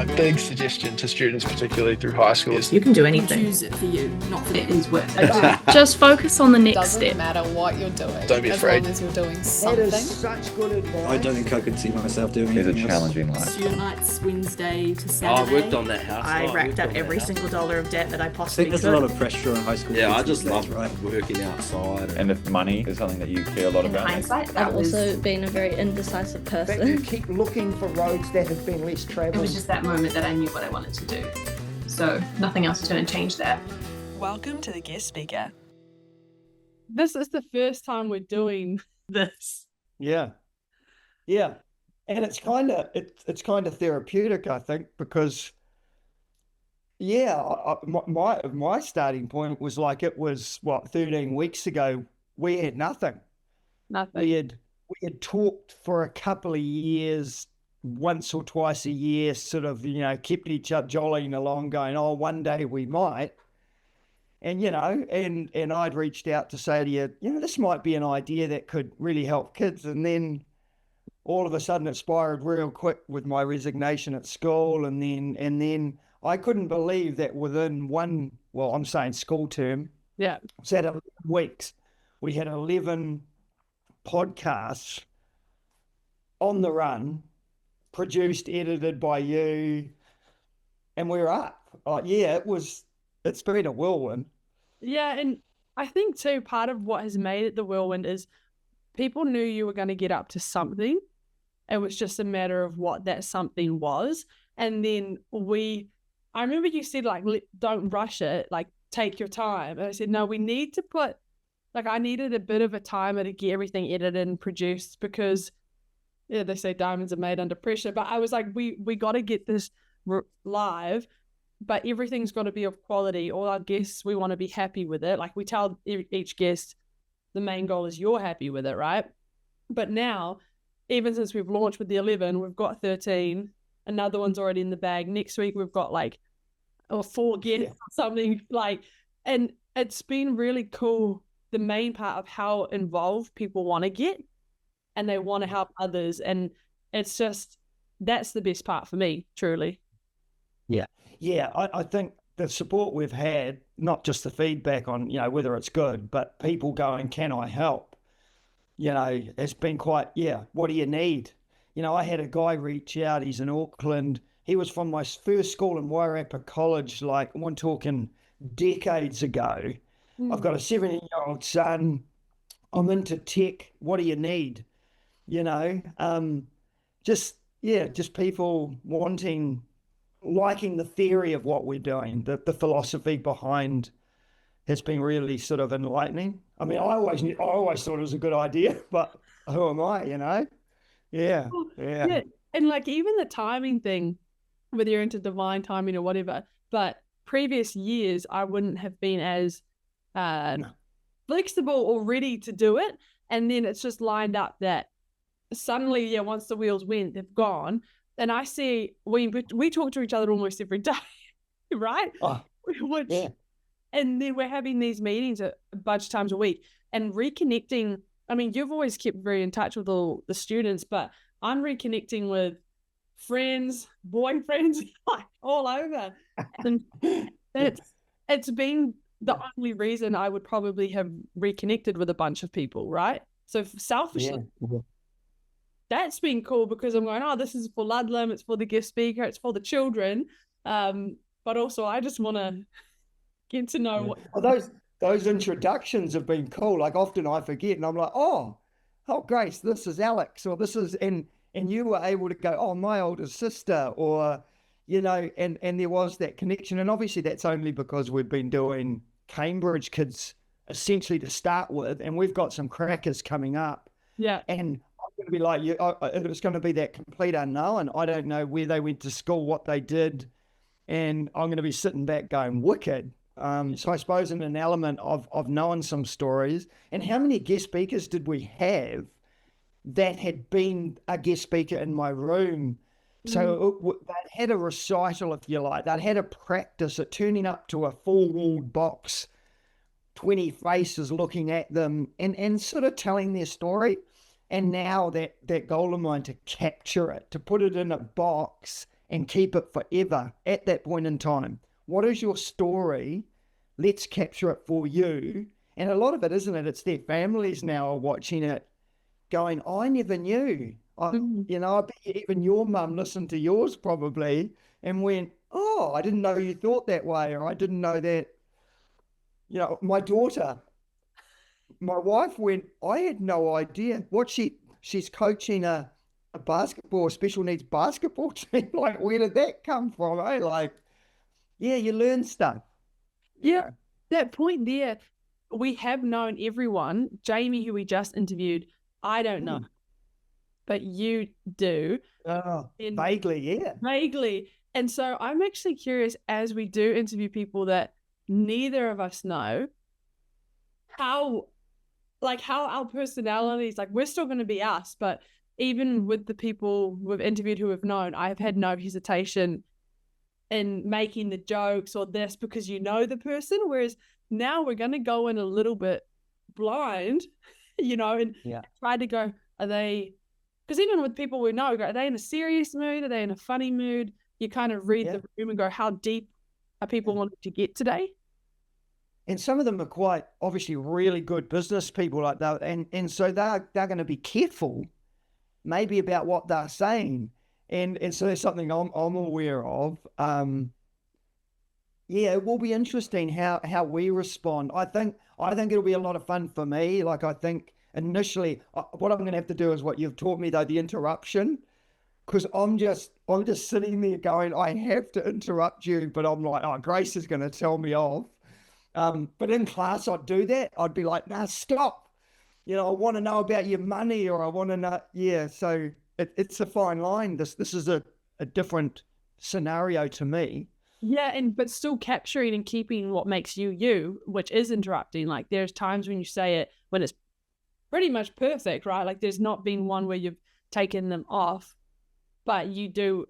My big suggestion to students, particularly through high school, is you can do anything. Choose it for you, not for it is worth it. Just focus on the next Doesn't step. matter what you're doing. Don't be afraid. As long as you're doing something. That is such good advice. I don't think I could see myself doing It's a anything challenging life. Student nights, Wednesday to Saturday. I worked on that house. I racked up every single dollar of debt that I I possibly think could. there's a lot of pressure on high school. Yeah, I kids just these days, love working outside. And if money is something that you care a lot In about. hindsight, I've also been a very indecisive But you person. keep looking for roads that have been less It travelled. was just that moment that I knew what I wanted to do. So nothing else is going to change that. Welcome to the guest speaker. This is the first time we're doing this. Yeah. And it's kind of therapeutic, I think, because my starting point was like, it was 13 weeks ago. We had nothing. Nothing. We had talked for a couple of years, once or twice a year, sort of, kept each other jollying along, going, oh, one day we might. And, and I'd reached out to say to you, this might be an idea that could really help kids. And then all of a sudden it spiraled real quick with my resignation at school. And then I couldn't believe that within I'm saying school term. Yeah. So at 11 weeks, we had 11 podcasts on the run, produced, edited by you, and we're up. It's been a whirlwind. Yeah, and I think too, part of what has made it the whirlwind is people knew you were going to get up to something. It was just a matter of what that something was. And then I remember you said, like, don't rush it, like, take your time. And I said, no, we need to I needed a bit of a timer to get everything edited and produced because, yeah, they say diamonds are made under pressure. But I was like, we got to get this live, but everything's got to be of quality. All our guests, we want to be happy with it. Like, we tell each guest the main goal is you're happy with it, right? But now, even since we've launched with the 11, we've got 13. Another one's already in the bag. Next week, we've got 4 guests or something and it's been really cool. The main part of how involved people want to get and they want to help others. And it's just, that's the best part for me, truly. Yeah, I think the support we've had, not just the feedback on, whether it's good, but people going, can I help? It's been quite, what do you need? I had a guy reach out, he's in Auckland. He was from my first school in Wairarapa College, I'm talking decades ago. I've got a 17-year-old son. I'm into tech. What do you need? Just people liking the theory of what we're doing, the philosophy behind has been really sort of enlightening. I mean, I always thought it was a good idea, but who am I, Yeah. And even the timing thing, whether you're into divine timing or whatever, but previous years, I wouldn't have been as flexible or ready to do it. And then it's just lined up that suddenly, once the wheels went, they've gone. And I see, we talk to each other almost every day, right? Oh, yeah. And then we're having these meetings a bunch of times a week and reconnecting. I mean, you've always kept very in touch with all the students, but I'm reconnecting with friends, boyfriends, all over. And it's been the only reason I would probably have reconnected with a bunch of people, right? So selfishly, that's been cool because I'm going, this is for Ludlam, it's for the guest speaker, it's for the children. But also I just want to get to know what... Well, those introductions have been cool. Often I forget and I'm like, oh, Grace, this is Alex, or this is... And you were able to go, oh, my older sister, or, and there was that connection. And obviously that's only because we've been doing Cambridge kids essentially to start with, and we've got some crackers coming up. Yeah. And I'm going to be like, it's going to be that complete unknown. I don't know where they went to school, what they did, and I'm going to be sitting back going, wicked. So I suppose in an element of knowing some stories. And how many guest speakers did we have that had been a guest speaker in my room? So they'd had a recital, if you like. They'd had a practice at turning up to a full-walled box, 20 faces looking at them and sort of telling their story. And now that goal of mine to capture it, to put it in a box and keep it forever at that point in time. What is your story? Let's capture it for you. And a lot of it, isn't it? It's their families now are watching it going, I never knew. I bet even your mum listened to yours probably and went, oh, I didn't know you thought that way, or I didn't know that. My daughter, my wife went, I had no idea. She's coaching a basketball, special needs basketball team. Like, where did that come from? Like, yeah, you learn stuff. Yeah, that point there, we have known everyone. Jamie, who we just interviewed, I don't know, but you do. Oh, vaguely, yeah. Vaguely. And so I'm actually curious, as we do interview people that neither of us know, how our personalities, like, we're still going to be us, but even with the people we've interviewed who have known, I've had no hesitation in making the jokes or this because you know the person, whereas now we're going to go in a little bit blind, and try to go, are they, because even with people we know, are they in a serious mood? Are they in a funny mood? You kind of read the room and go, how deep are people wanting to get today? And some of them are quite obviously really good business people like that. And so they're going to be careful maybe about what they're saying. And so that's something I'm aware of. It will be interesting how we respond. I think it'll be a lot of fun for me. Like, I think initially what I'm going to have to do is what you've taught me, though, the interruption, because I'm just sitting there going, I have to interrupt you, but I'm like, oh, Grace is going to tell me off. But in class, I'd do that. I'd be like, nah, stop. I want to know about your money, or I want to know. Yeah. So it's a fine line. This is a different scenario to me. Yeah. But still capturing and keeping what makes you, which is interrupting. Like, there's times when you say it when it's pretty much perfect, right? Like, there's not been one where you've taken them off, but you do.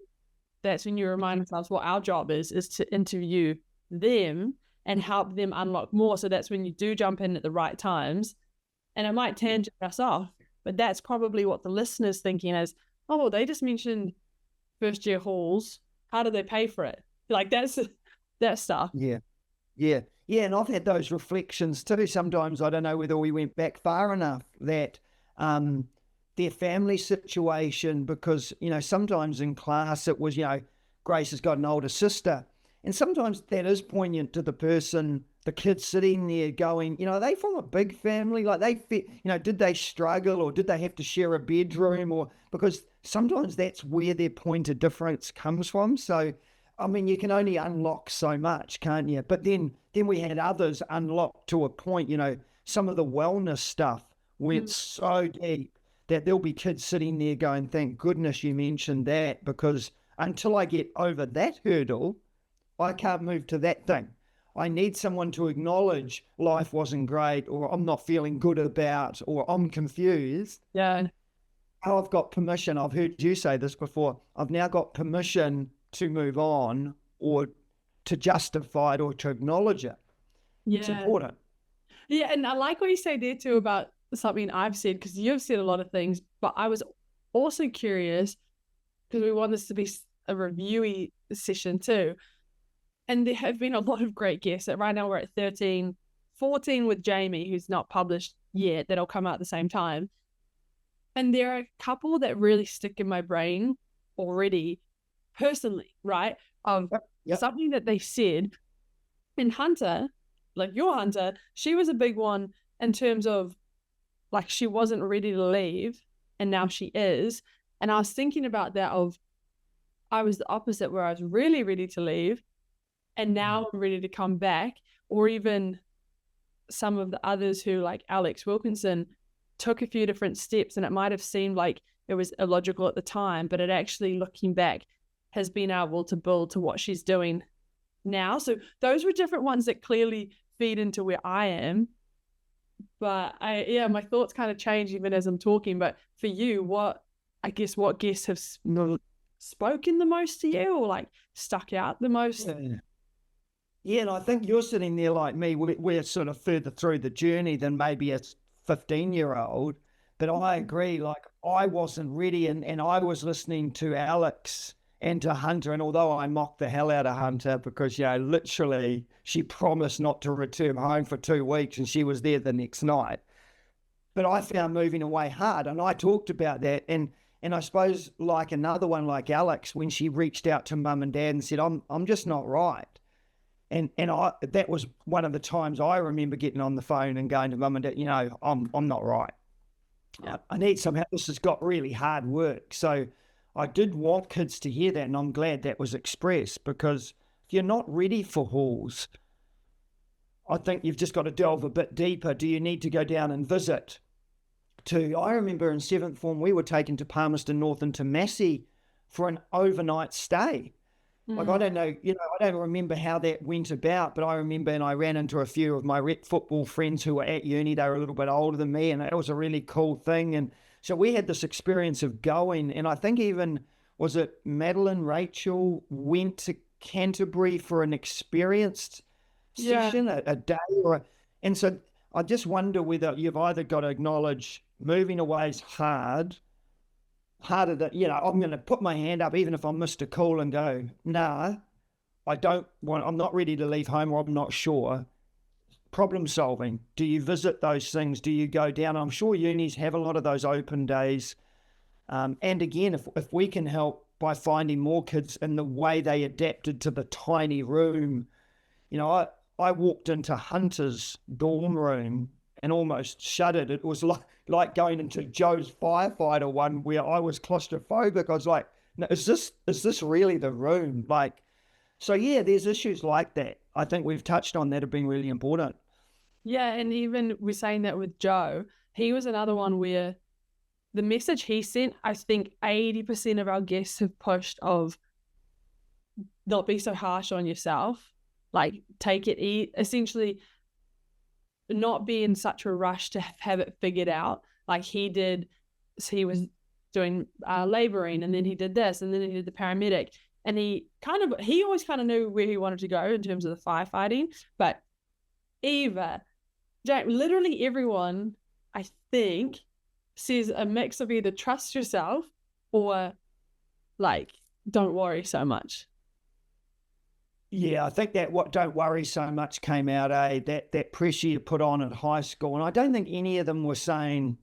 That's when you remind ourselves what our job is to interview them and help them unlock more. So that's when you do jump in at the right times. And it might tangent us off, but that's probably what the listener's thinking is, oh, well, they just mentioned first year halls. How do they pay for it? Like, that's that stuff. Yeah. And I've had those reflections too. Sometimes I don't know whether we went back far enough, that their family situation, because, sometimes in class it was, Grace has got an older sister. And sometimes that is poignant to the person, the kid sitting there going, are they from a big family? Like, did they struggle, or did they have to share a bedroom? Or because sometimes that's where their point of difference comes from. So, I mean, you can only unlock so much, can't you? But then we had others unlocked to a point, some of the wellness stuff went so deep that there'll be kids sitting there going, thank goodness you mentioned that, because until I get over that hurdle, I can't move to that thing. I need someone to acknowledge life wasn't great, or I'm not feeling good about, or I'm confused. Yeah. Oh, I've got permission. I've heard you say this before. I've now got permission to move on, or to justify it, or to acknowledge it. Yeah. It's important. Yeah. And I like what you say there too about something I've said, because you've said a lot of things, but I was also curious, because we want this to be a reviewy session too. And there have been a lot of great guests. Right now we're at 13, 14 with Jamie, who's not published yet, that'll come out at the same time. And there are a couple that really stick in my brain already, personally, right? Something that they said. And Hunter, like your Hunter, she was a big one in terms of, like, she wasn't ready to leave, and now she is. And I was thinking about that I was the opposite, where I was really ready to leave, and now I'm ready to come back. Or even some of the others who, like Alex Wilkinson, took a few different steps, and it might have seemed like it was illogical at the time, but it actually, looking back, has been able to build to what she's doing now. So those were different ones that clearly feed into where I am. But my thoughts kind of change even as I'm talking. But for you, what guests have spoken the most to you, or like stuck out the most? Yeah, and I think you're sitting there like me. We're sort of further through the journey than maybe a 15-year-old. But I agree, like, I wasn't ready, and I was listening to Alex and to Hunter. And although I mocked the hell out of Hunter because, literally she promised not to return home for 2 weeks and she was there the next night. But I found moving away hard, and I talked about that. And I suppose like another one like Alex, when she reached out to mum and dad and said, I'm just not right. And that was one of the times I remember getting on the phone and going to mum and dad, I'm not right. Yeah. I need some help. This has got really hard work. So I did want kids to hear that, and I'm glad that was expressed, because if you're not ready for halls, I think you've just got to delve a bit deeper. Do you need to go down and visit? I remember in 7th form, we were taken to Palmerston North and to Massey for an overnight stay. Like, I don't know, I don't remember how that went about, but I remember, and I ran into a few of my rep football friends who were at uni. They were a little bit older than me, and it was a really cool thing. And so we had this experience of going, and I think even, was it Madeline, Rachel went to Canterbury for an experienced session, a day, and so I just wonder whether you've either got to acknowledge moving away is harder than, I'm going to put my hand up even if I'm Mr. Cool and go, nah, I'm not ready to leave home, or I'm not sure. Problem solving. Do you visit those things? Do you go down? I'm sure unis have a lot of those open days. And again, if we can help by finding more kids in the way they adapted to the tiny room. I walked into Hunter's dorm room and almost shuddered. It was like going into Joe's firefighter one where I was claustrophobic. I was like, no, is this really the room? So there's issues like that. I think we've touched on that have been really important. Yeah, and even we're saying that with Joe, he was another one where the message he sent, I think 80% of our guests have pushed of not be so harsh on yourself. Like, take it, essentially not be in such a rush to have it figured out. Like he did, he was doing laboring, and then he did this, and then he did the paramedic. And he always kind of knew where he wanted to go in terms of the firefighting. But Eva, Jack, literally everyone, I think, says a mix of either trust yourself or don't worry so much. Yeah, I think that what don't worry so much came out, that pressure you put on at high school. And I don't think any of them were saying,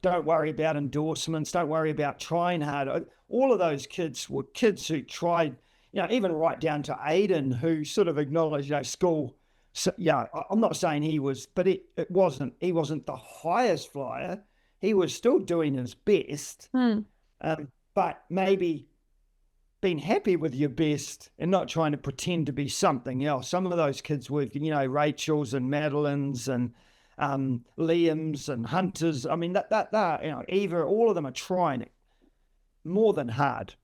don't worry about endorsements, don't worry about trying hard. All of those kids were kids who tried, even right down to Aiden, who sort of acknowledged, school. So, I'm not saying he was, but he wasn't the highest flyer. He was still doing his best, but maybe being happy with your best and not trying to pretend to be something else. Some of those kids were, Rachel's and Madeline's and Liam's and Hunter's. I mean, that Eva, all of them are trying it more than hard.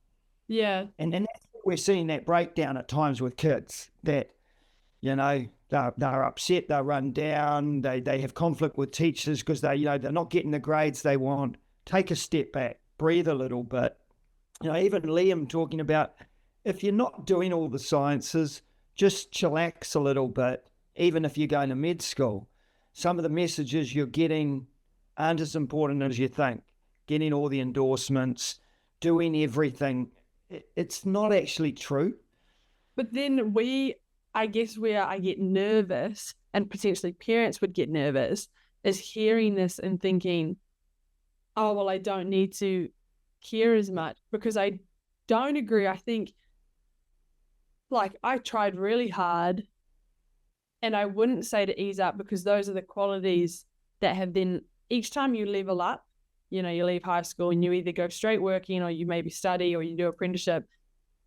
Yeah. And that's what we're seeing, that breakdown at times with kids, that, they're upset, they're run down, they have conflict with teachers because they're not getting the grades they want. Take a step back, breathe a little bit. Even Liam talking about, if you're not doing all the sciences, just chillax a little bit, even if you're going to med school. Some of the messages you're getting aren't as important as you think. Getting all the endorsements, doing everything, it's not actually true. But then I guess where I get nervous, and potentially parents would get nervous, is hearing this and thinking, oh, well, I don't need to care as much, because I don't agree. I think I tried really hard, and I wouldn't say to ease up, because those are the qualities that have been, each time you level up, you leave high school and you either go straight working, or you maybe study, or you do apprenticeship.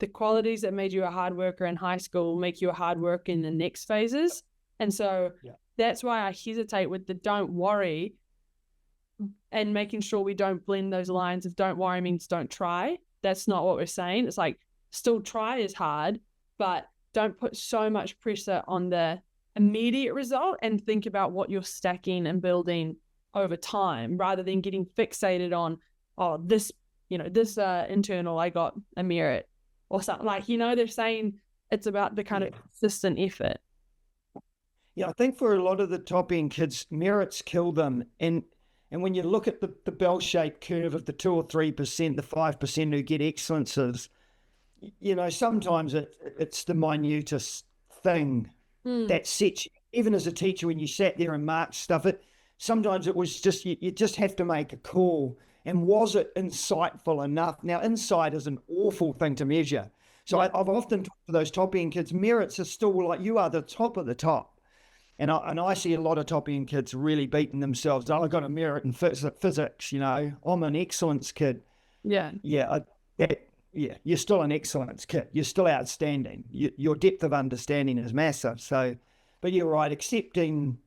The qualities that made you a hard worker in high school make you a hard worker in the next phases. And so that's why I hesitate with the don't worry, and making sure we don't blend those lines of don't worry means don't try. That's not what we're saying. It's still try is hard, but don't put so much pressure on the immediate result, and think about what you're stacking and building over time, rather than getting fixated on, this internal, I got a merit or something. They're saying it's about the kind of consistent effort. Yeah, I think for a lot of the top end kids, merits kill them. And when you look at the bell-shaped curve of the 2 or 3%, the 5% who get excellences, sometimes it's the minutest thing that sets you, even as a teacher, when you sat there and marked stuff, sometimes it was just, you just have to make a call. And was it insightful enough? Now, insight is an awful thing to measure. So I've often talked to those top end kids, merits are still like, you are the top of the top. And I see a lot of top end kids really beating themselves. Oh, I got a merit in physics, I'm an excellence kid. Yeah. Yeah. You're still an excellence kid. You're still outstanding. Your depth of understanding is massive. So, but you're right, accepting,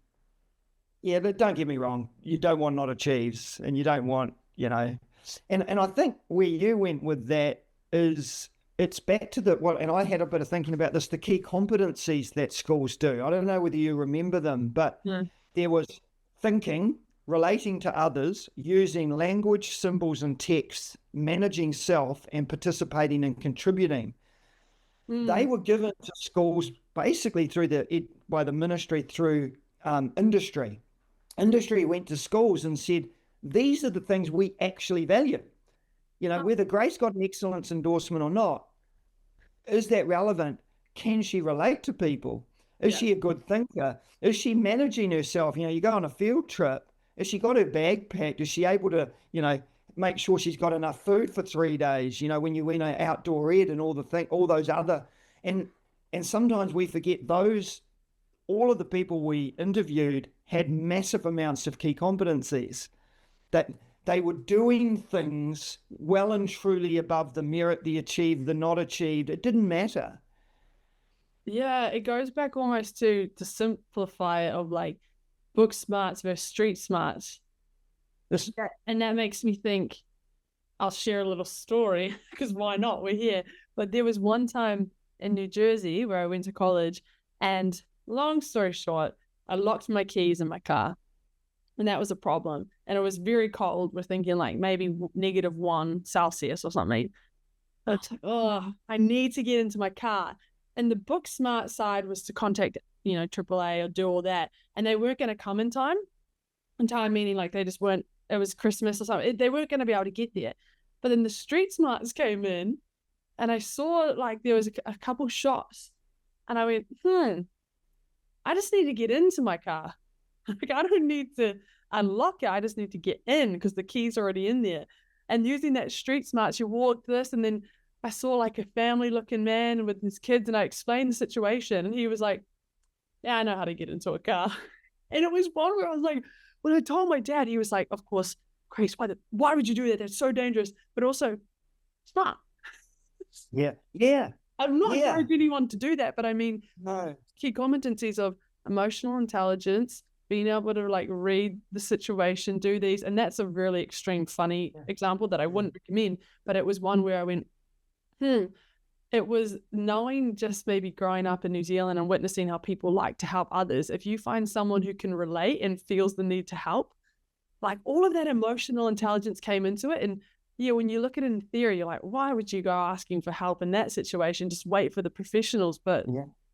but don't get me wrong, you don't want not achieves, and you don't want, and I think where you went with that is, it's back to and I had a bit of thinking about this, the key competencies that schools do. I don't know whether you remember them, but there was thinking, relating to others, using language, symbols and text, managing self, and participating and contributing. They were given to schools basically by the ministry through industry. Industry went to schools and said, these are the things we actually value. Whether Grace got an excellence endorsement or not, is that relevant? Can she relate to people? Is she a good thinker? Is she managing herself? You go on a field trip. Has she got her bag packed? Is she able to, make sure she's got enough food for 3 days? When you went outdoor ed and all those other, and sometimes we forget all of the people we interviewed had massive amounts of key competencies, that they were doing things well and truly above the merit, the achieved, the not achieved. It didn't matter. Yeah, it goes back almost to simplify it of like book smarts versus street smarts. And that makes me think, I'll share a little story because why not? We're here. But there was one time in New Jersey where I went to college, and long story short, I locked my keys in my car. And that was a problem. And it was very cold. We're thinking like maybe -1 Celsius or something. It's like, I need to get into my car. And the book smart side was to contact, AAA or do all that. And they weren't going to come in time. In time meaning like they just weren't, it was Christmas or something. They weren't going to be able to get there. But then the street smarts came in, and I saw like there was a couple shots. And I went, I just need to get into my car. Like, I don't need to unlock it. I just need to get in because the key's already in there. And using that street smarts, you walk this, and then I saw like a family-looking man with his kids, and I explained the situation, and he was like, yeah, I know how to get into a car. And it was one where I was like, when I told my dad, he was like, of course, Grace, why would you do that? That's so dangerous. But also, smart. Yeah. I'm not encouraging anyone to do that, but I mean, no. Key competencies of emotional intelligence, being able to like read the situation, do these. And that's a really extreme, funny example that I wouldn't recommend, but it was one where I went, it was knowing, just maybe growing up in New Zealand and witnessing how people like to help others. If you find someone who can relate and feels the need to help, like all of that emotional intelligence came into it. And when you look at it in theory, you're like, why would you go asking for help in that situation? Just wait for the professionals. But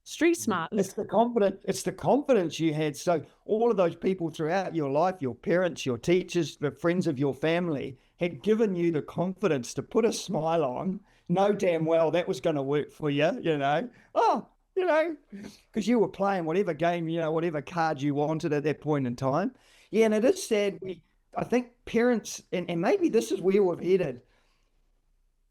street smart. It's the confidence you had. So all of those people throughout your life, your parents, your teachers, the friends of your family, had given you the confidence to put a smile on, know damn well that was going to work for you, because you were playing whatever game, whatever card you wanted at that point in time. Yeah, and it is sad. I think parents, and maybe this is where we've headed,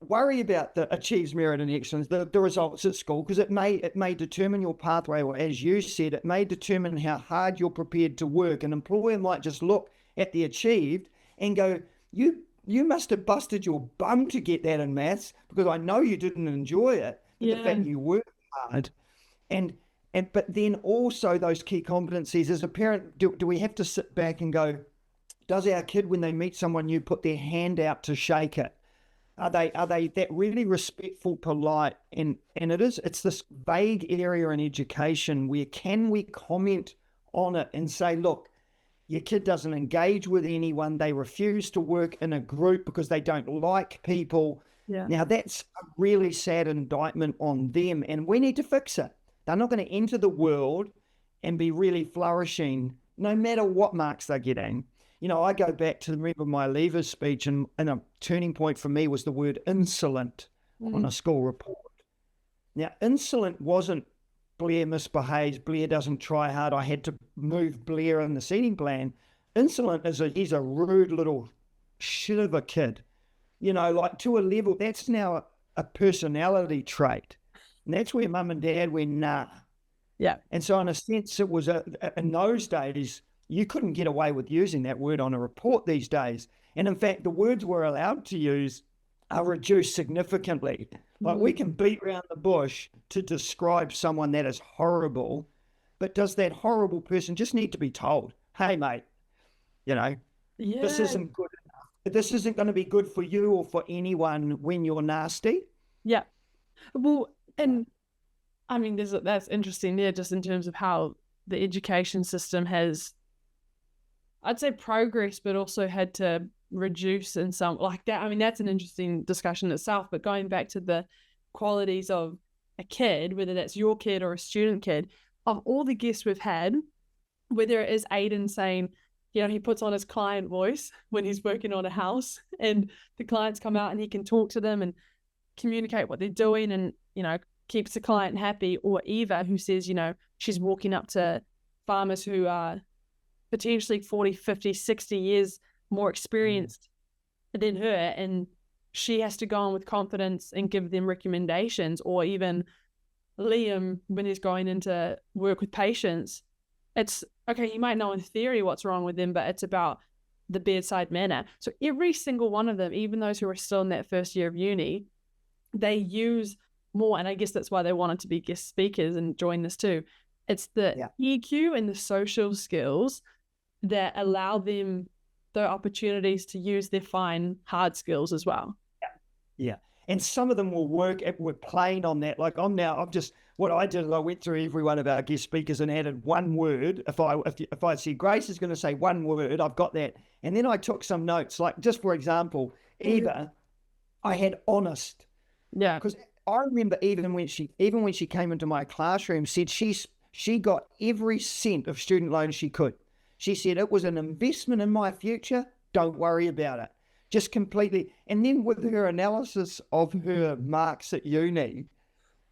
worry about the achieves merit and excellence, the results at school, because it may determine your pathway, or as you said, it may determine how hard you're prepared to work. An employer might just look at the achieved and go, you must have busted your bum to get that in maths, because I know you didn't enjoy it. But the fact you worked hard, but then also those key competencies as a parent, do we have to sit back and go, does our kid, when they meet someone new, put their hand out to shake it? Are they that really respectful, polite? And it's this vague area in education where can we comment on it and say, look, your kid doesn't engage with anyone. They refuse to work in a group because they don't like people. Yeah. Now that's a really sad indictment on them, and we need to fix it. They're not going to enter the world and be really flourishing no matter what marks they're getting. I go back to remember my leavers speech, and a turning point for me was the word insolent on a school report. Now, insolent wasn't Blair misbehaves, Blair doesn't try hard, I had to move Blair in the seating plan. Insolent he's a rude little shit of a kid, like to a level, that's now a personality trait. And that's where mum and dad went, nah. Yeah. And so in a sense, it was in those days, you couldn't get away with using that word on a report these days. And in fact, the words we're allowed to use are reduced significantly. Like we can beat around the bush to describe someone that is horrible, but does that horrible person just need to be told, hey, mate, this isn't good enough. This isn't going to be good for you or for anyone when you're nasty. Yeah. Well, and I mean, that's interesting there, just in terms of how the education system has, I'd say, progressed, but also had to reduce in some like that. I mean, that's an interesting discussion itself, but going back to the qualities of a kid, whether that's your kid or a student kid, of all the guests we've had, whether it is Aiden saying, he puts on his client voice when he's working on a house and the clients come out and he can talk to them and communicate what they're doing and, keeps the client happy, or Eva, who says, she's walking up to farmers who are potentially 40, 50, 60 years more experienced than her, and she has to go on with confidence and give them recommendations. Or even Liam, when he's going into work with patients, it's okay, he might know in theory what's wrong with them, but it's about the bedside manner. So every single one of them, even those who are still in that first year of uni, they use more, and I guess that's why they wanted to be guest speakers and join this too. It's the EQ and the social skills that allow them the opportunities to use their fine hard skills as well. Yeah. And some of them will work with playing on that. Like what I did is I went through every one of our guest speakers and added one word. If I see Grace is going to say one word, I've got that. And then I took some notes, like just for example, Eva, I had honest. Yeah. Because I remember even when she came into my classroom, said she got every cent of student loans she could. She said it was an investment in my future. Don't worry about it. Just completely. And then with her analysis of her marks at uni,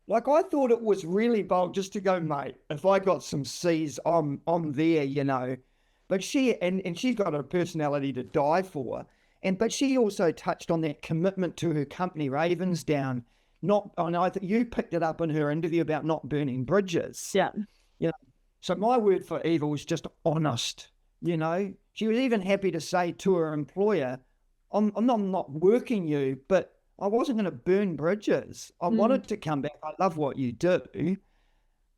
like I thought it was really bold just to go, mate, if I got some C's, I'm there, But she's got a personality to die for. But she also touched on that commitment to her company, Ravensdown. I think you picked it up in her interview about not burning bridges. Yeah. So my word for Eva was just honest. She was even happy to say to her employer, I'm not working you, but I wasn't going to burn bridges. I wanted to come back. I love what you do.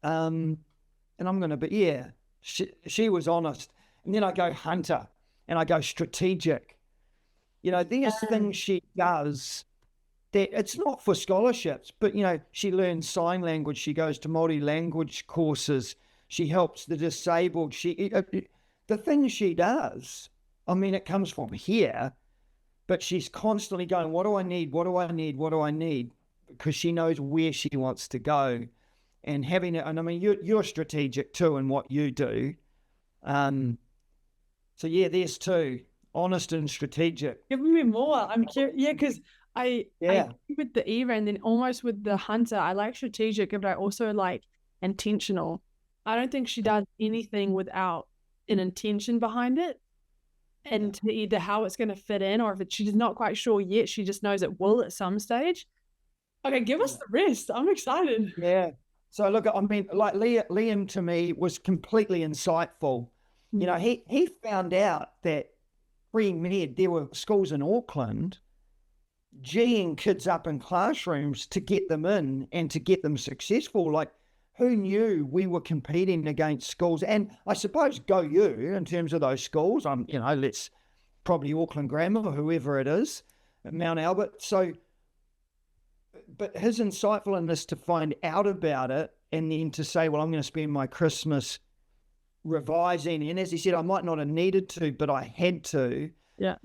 And I'm going to be, she was honest. And then I go hunter and I go strategic. There's things she does that it's not for scholarships, but, she learns sign language. She goes to multi-language courses. She helps the disabled. The things she does, I mean, it comes from here, but she's constantly going, what do I need? What do I need? What do I need? Because she knows where she wants to go. And having it, and I mean, you're strategic too in what you do. So yeah, there's two, honest and strategic. Give me more. I'm curious. Yeah, because I with the Eva and then almost with the hunter, I like strategic, but I also like intentional. I don't think she does anything without an intention behind it, and to either how it's going to fit in, or if she's not quite sure yet, she just knows it will at some stage. Okay, give us the rest. I'm excited. Yeah. So look, I mean, like Liam to me was completely insightful. He found out that pre-med, there were schools in Auckland G'ing kids up in classrooms to get them in and to get them successful. Like, who knew we were competing against schools? And I suppose go you in terms of those schools. Let's probably Auckland Grammar or whoever it is, Mount Albert. So, but his insightfulness to find out about it and then to say, well, I'm going to spend my Christmas revising. And as he said, I might not have needed to, but I had to. Yeah.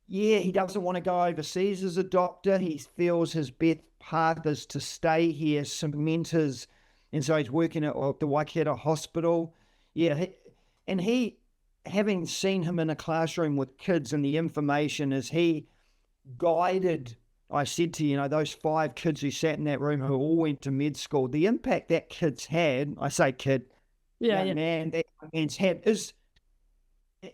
He doesn't want to go overseas as a doctor. He feels his best path is to stay here, cement his, and so he's working at the Waikato Hospital. Yeah, he, having seen him in a classroom with kids and the information as he guided I said to you, those 5 kids who sat in that room who all went to med school, the impact that kid's had, I say kid, Yeah. man, that man's had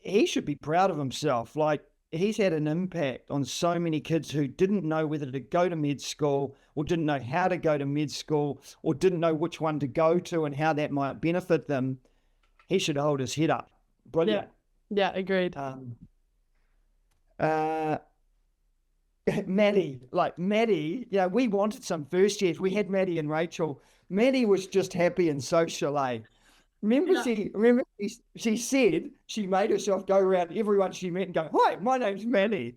he should be proud of himself. Like, he's had an impact on so many kids who didn't know whether to go to med school or didn't know how to go to med school or didn't know which one to go to and how that might benefit them. He should hold his head up. Brilliant. Yeah, agreed. Maddie, we wanted some first years. We had Maddie and Rachel. Maddie was just happy and social, eh? Remember she said she made herself go around everyone she met and go, "Hi, my name's Maddie."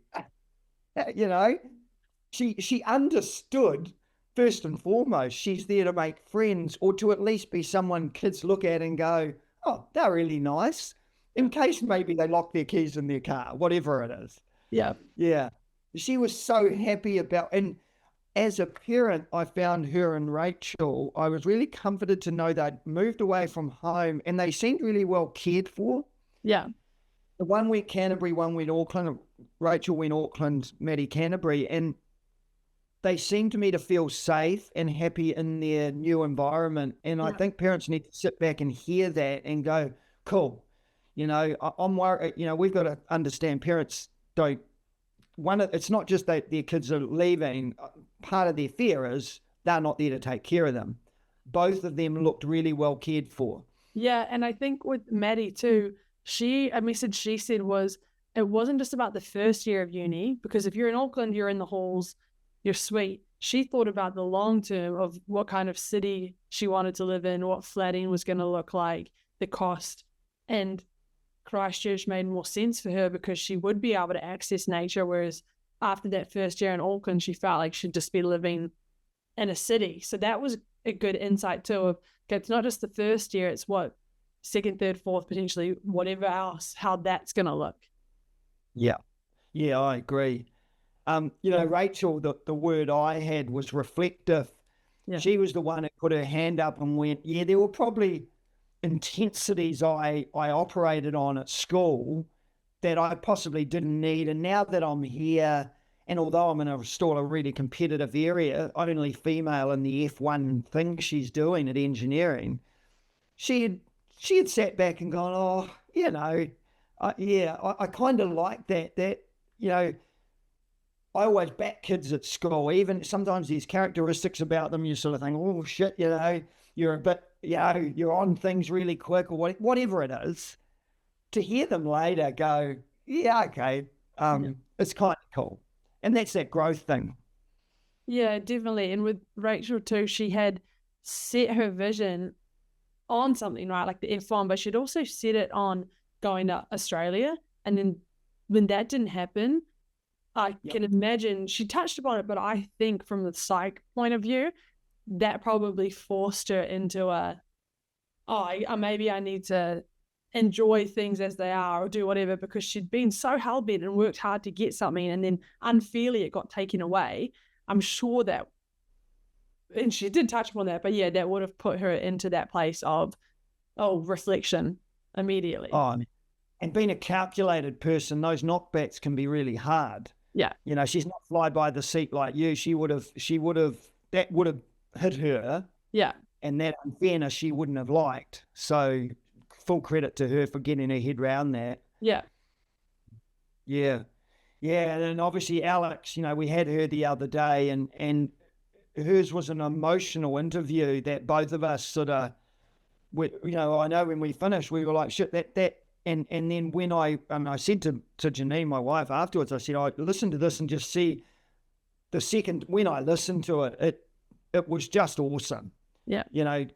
She understood, first and foremost, she's there to make friends or to at least be someone kids look at and go, "Oh, they're really nice," in case maybe they lock their keys in their car, whatever it is. Yeah. Yeah. She was so happy and as a parent, I found her and Rachel, I was really comforted to know they'd moved away from home and they seemed really well cared for. Yeah. The one went Canterbury, one went Auckland. Rachel went Auckland, Maddie Canterbury, and they seemed to me to feel safe and happy in their new environment. And I think parents need to sit back and hear that and go, cool. I'm worried, we've got to understand parents don't, it's not just that their kids are leaving. Part of their fear is they're not there to take care of them. Both of them looked really well cared for. Yeah, and I think with Maddie too, a message she said was, it wasn't just about the first year of uni, because if you're in Auckland, you're in the halls, you're sweet. She thought about the long term of what kind of city she wanted to live in, what flatting was going to look like, the cost. And Christchurch made more sense for her because she would be able to access nature, whereas after that first year in Auckland, she felt like she'd just be living in a city. So that was a good insight too of, okay, it's not just the first year, it's what, second, third, fourth, potentially whatever else, how that's going to look. Yeah, I agree. Rachel, the word I had was reflective. Yeah. She was the one who put her hand up and went, there were probably intensities I operated on at school that I possibly didn't need. And now that I'm here, and although I'm in still a really competitive area, only female in the F1 thing she's doing at engineering, she had sat back and gone, I kind of like that, I always back kids at school. Even sometimes these characteristics about them, you sort of think, oh shit, you're a bit, you're on things really quick or whatever it is. To hear them later go, okay, it's kind of cool. And that's that growth thing. Yeah, definitely. And with Rachel too, she had set her vision on something, right? Like the F1, but she'd also set it on going to Australia. And then when that didn't happen, I can imagine she touched upon it, but I think from the psych point of view, that probably forced her into maybe I need to enjoy things as they are or do whatever, because she'd been so hell-bent and worked hard to get something and then unfairly it got taken away. I'm sure that, and she did touch upon that, but that would have put her into that place of, reflection immediately. And being a calculated person, those knockbacks can be really hard. Yeah. She's not fly by the seat like you. That would have hit her. Yeah. And that unfairness she wouldn't have liked. So full credit to her for getting her head around that. Yeah. Yeah. Yeah. And then obviously Alex, we had her the other day and hers was an emotional interview that both of us sort of, I know when we finished, we were like, shit, that. And then when I said to Janine, my wife, afterwards, I said, I listened to this and just see the second, when I listened to it, it was just awesome. Yeah.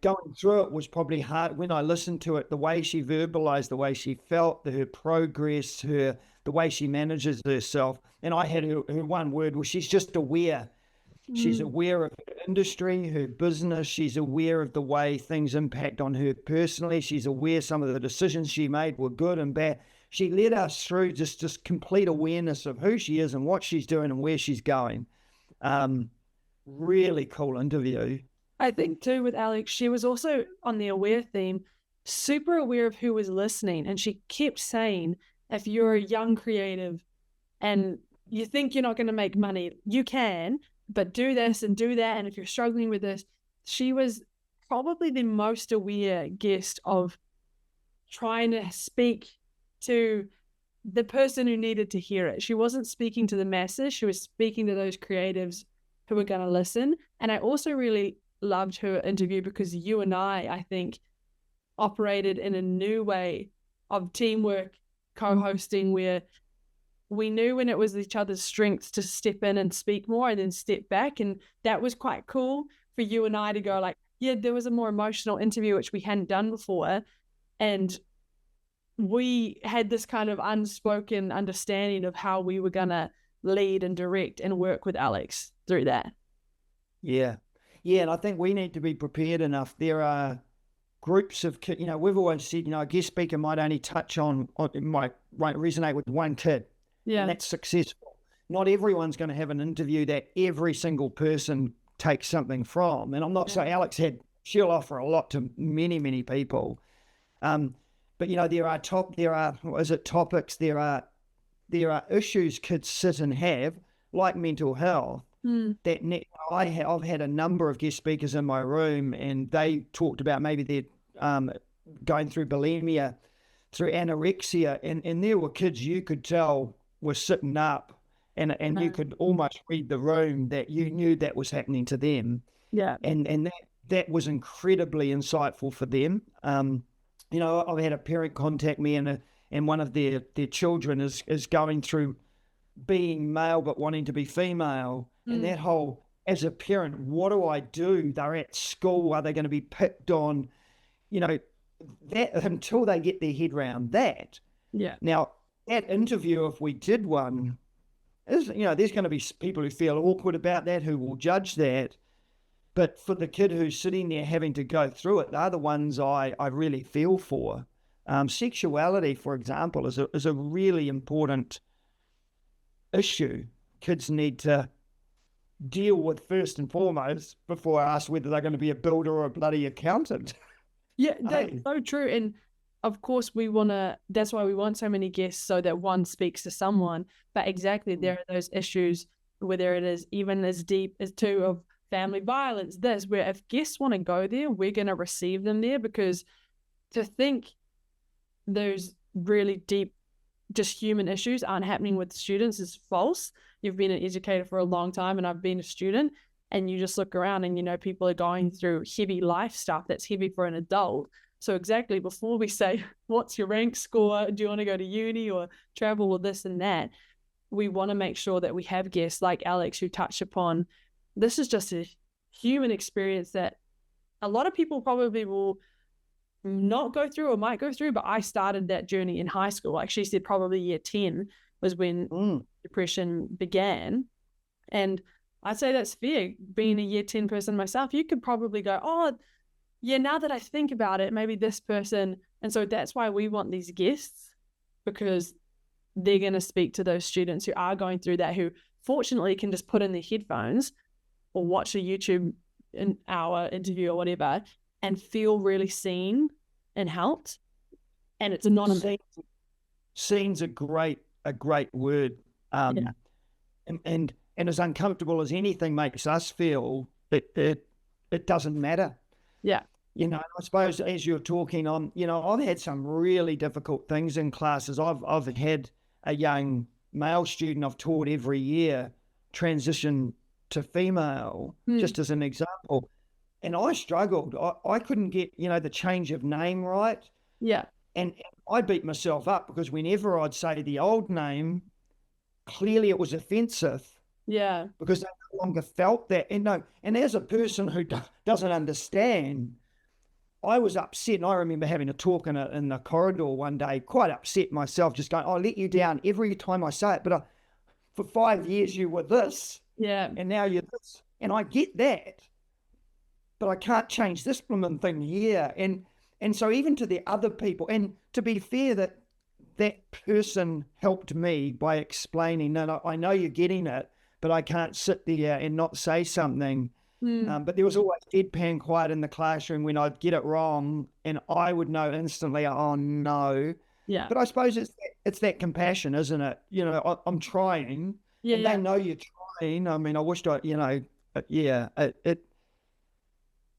Going through it was probably hard. When I listened to it, the way she verbalized, the way she felt, her progress, the way she manages herself. And I had her one word was she's just aware. She's aware of her industry, her business. She's aware of the way things impact on her personally. She's aware some of the decisions she made were good and bad. She led us through just complete awareness of who she is and what she's doing and where she's going. Really cool interview. I think too with Alex, she was also on the aware theme, super aware of who was listening. And she kept saying, if you're a young creative and you think you're not going to make money, you can, but do this and do that. And if you're struggling with this, she was probably the most aware guest of trying to speak to the person who needed to hear it. She wasn't speaking to the masses. She was speaking to those creatives who were going to listen. And I also really loved her interview because you and I think, operated in a new way of teamwork, co-hosting, where we knew when it was each other's strengths to step in and speak more and then step back. And that was quite cool for you and I to go like, yeah, there was a more emotional interview, which we hadn't done before. And we had this kind of unspoken understanding of how we were going to lead and direct and work with Alex through that. Yeah. Yeah. And I think we need to be prepared enough. There are groups of kids, we've always said, a guest speaker might only touch on might resonate with one kid. Yeah. And that's successful. Not everyone's going to have an interview that every single person takes something from. And I'm not saying Alex she'll offer a lot to many, many people. But there are topics, there are issues kids sit and have, like mental health, that I've had a number of guest speakers in my room, and they talked about maybe they're going through bulimia, through anorexia, and there were kids you could tell were sitting up, and you could almost read the room that you knew that was happening to them. Yeah. And that was incredibly insightful for them. I've had a parent contact me, and one of their children is going through being male but wanting to be female. And that whole, as a parent, what do I do? They're at school. Are they going to be picked on? That until they get their head around that. Yeah. Now, that interview, if we did one, there's going to be people who feel awkward about that, who will judge that. But for the kid who's sitting there having to go through it, they're the ones I really feel for. Sexuality, for example, is a really important issue. Kids need to deal with first and foremost before I ask whether they're going to be a builder or a bloody accountant. Yeah, that's so true. And of course that's why we want so many guests, so that one speaks to someone. But exactly, there are those issues, whether it is even as deep as two of family violence, where if guests want to go there, we're going to receive them there, because to think those really deep, just human issues aren't happening with students is false. You've been an educator for a long time, and I've been a student, and you just look around and, people are going through heavy life stuff that's heavy for an adult. So exactly, before we say, what's your rank score? Do you want to go to uni or travel or this and that? We want to make sure that we have guests like Alex who touch upon, this is just a human experience that a lot of people probably will not go through or might go through, but I started that journey in high school. Like she said, probably year 10 was when depression began. And I'd say that's fair. Being a year 10 person myself, you could probably go, oh, yeah, now that I think about it, maybe this person. And so that's why we want these guests, because they're going to speak to those students who are going through that, who fortunately can just put in their headphones or watch a YouTube hour interview or whatever and feel really seen and helped. And it's anonymous. Seen's a great word. And as uncomfortable as anything makes us feel, it doesn't matter. Yeah. I suppose as you're talking on, I've had some really difficult things in classes. I've had a young male student I've taught every year transition to female, just as an example. And I struggled. I couldn't get, the change of name right. Yeah. And I beat myself up because whenever I'd say the old name, clearly it was offensive. Yeah. Because I no longer felt that. And as a person who doesn't understand, I was upset. And I remember having a talk in the corridor one day, quite upset myself, just going, I let you down every time I say it. But for 5 years you were this. Yeah. And now you're this. And I get that. But I can't change this blooming thing here. And so even to the other people, and to be fair, that person helped me by explaining, no, I know you're getting it, but I can't sit there and not say something. But there was always deadpan quiet in the classroom when I'd get it wrong, and I would know instantly, oh no. Yeah. But I suppose it's that compassion, isn't it? I'm trying, Yeah, and yeah. they know you're trying. I mean, I wished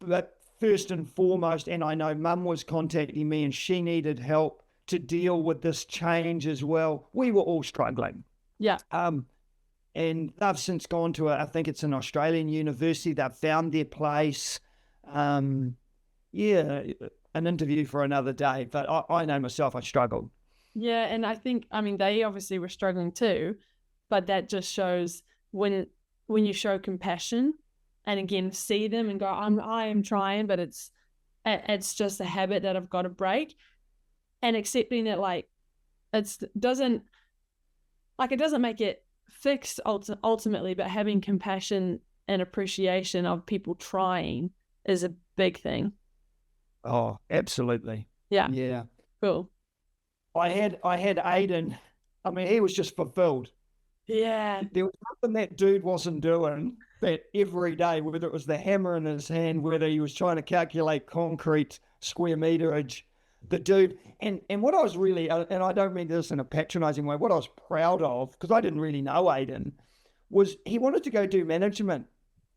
but first and foremost, and I know Mum was contacting me and she needed help to deal with this change as well. We were all struggling. Yeah. And they've since gone to I think it's an Australian university. They've found their place. An interview for another day. But I know myself, I struggled. Yeah, and I think, I mean, they obviously were struggling too, but that just shows when you show compassion and again see them and go, I am trying, but it's just a habit that I've got to break, and accepting that like it doesn't make it fixed ultimately, but having compassion and appreciation of people trying is a big thing. Oh, absolutely. Yeah. Yeah. Cool. I had Aiden. I mean, he was just fulfilled. Yeah. There was nothing that dude wasn't doing that every day, whether it was the hammer in his hand, whether he was trying to calculate concrete square meterage, the dude. And what I was really, and I don't mean this in a patronizing way, what I was proud of, because I didn't really know Aiden, was he wanted to go do management.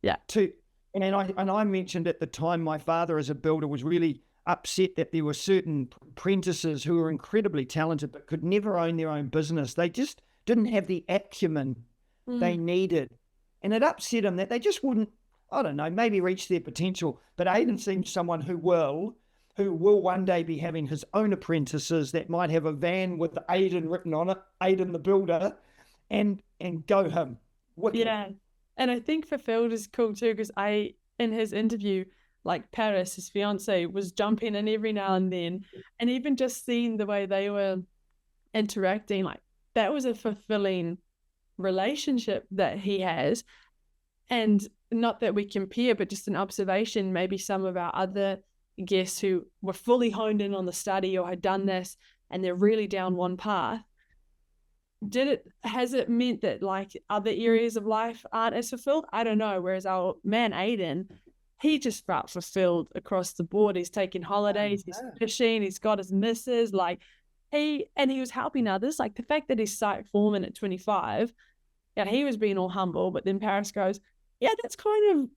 Yeah. And I mentioned at the time, my father as a builder was really upset that there were certain apprentices who were incredibly talented but could never own their own business. They just didn't have the acumen they needed. And it upset him that they just wouldn't, I don't know, maybe reach their potential. But Aiden seems someone who will one day be having his own apprentices that might have a van with Aiden written on it, Aiden the builder, and go him. Wicked. Yeah. And I think fulfilled is cool too, because in his interview, like Paris, his fiance, was jumping in every now and then, and even just seeing the way they were interacting, like that was a fulfilling relationship that he has. And not that we compare, but just an observation, maybe some of our other guests who were fully honed in on the study or had done this and they're really down one path, has it meant that like other areas of life aren't as fulfilled? I don't know. Whereas our man Aiden, he just felt fulfilled across the board. He's taking holidays, he's fishing, he's got his missus, like he was helping others. Like the fact that he's site foreman at 25, yeah, he was being all humble, but then Paris goes, yeah, that's kind of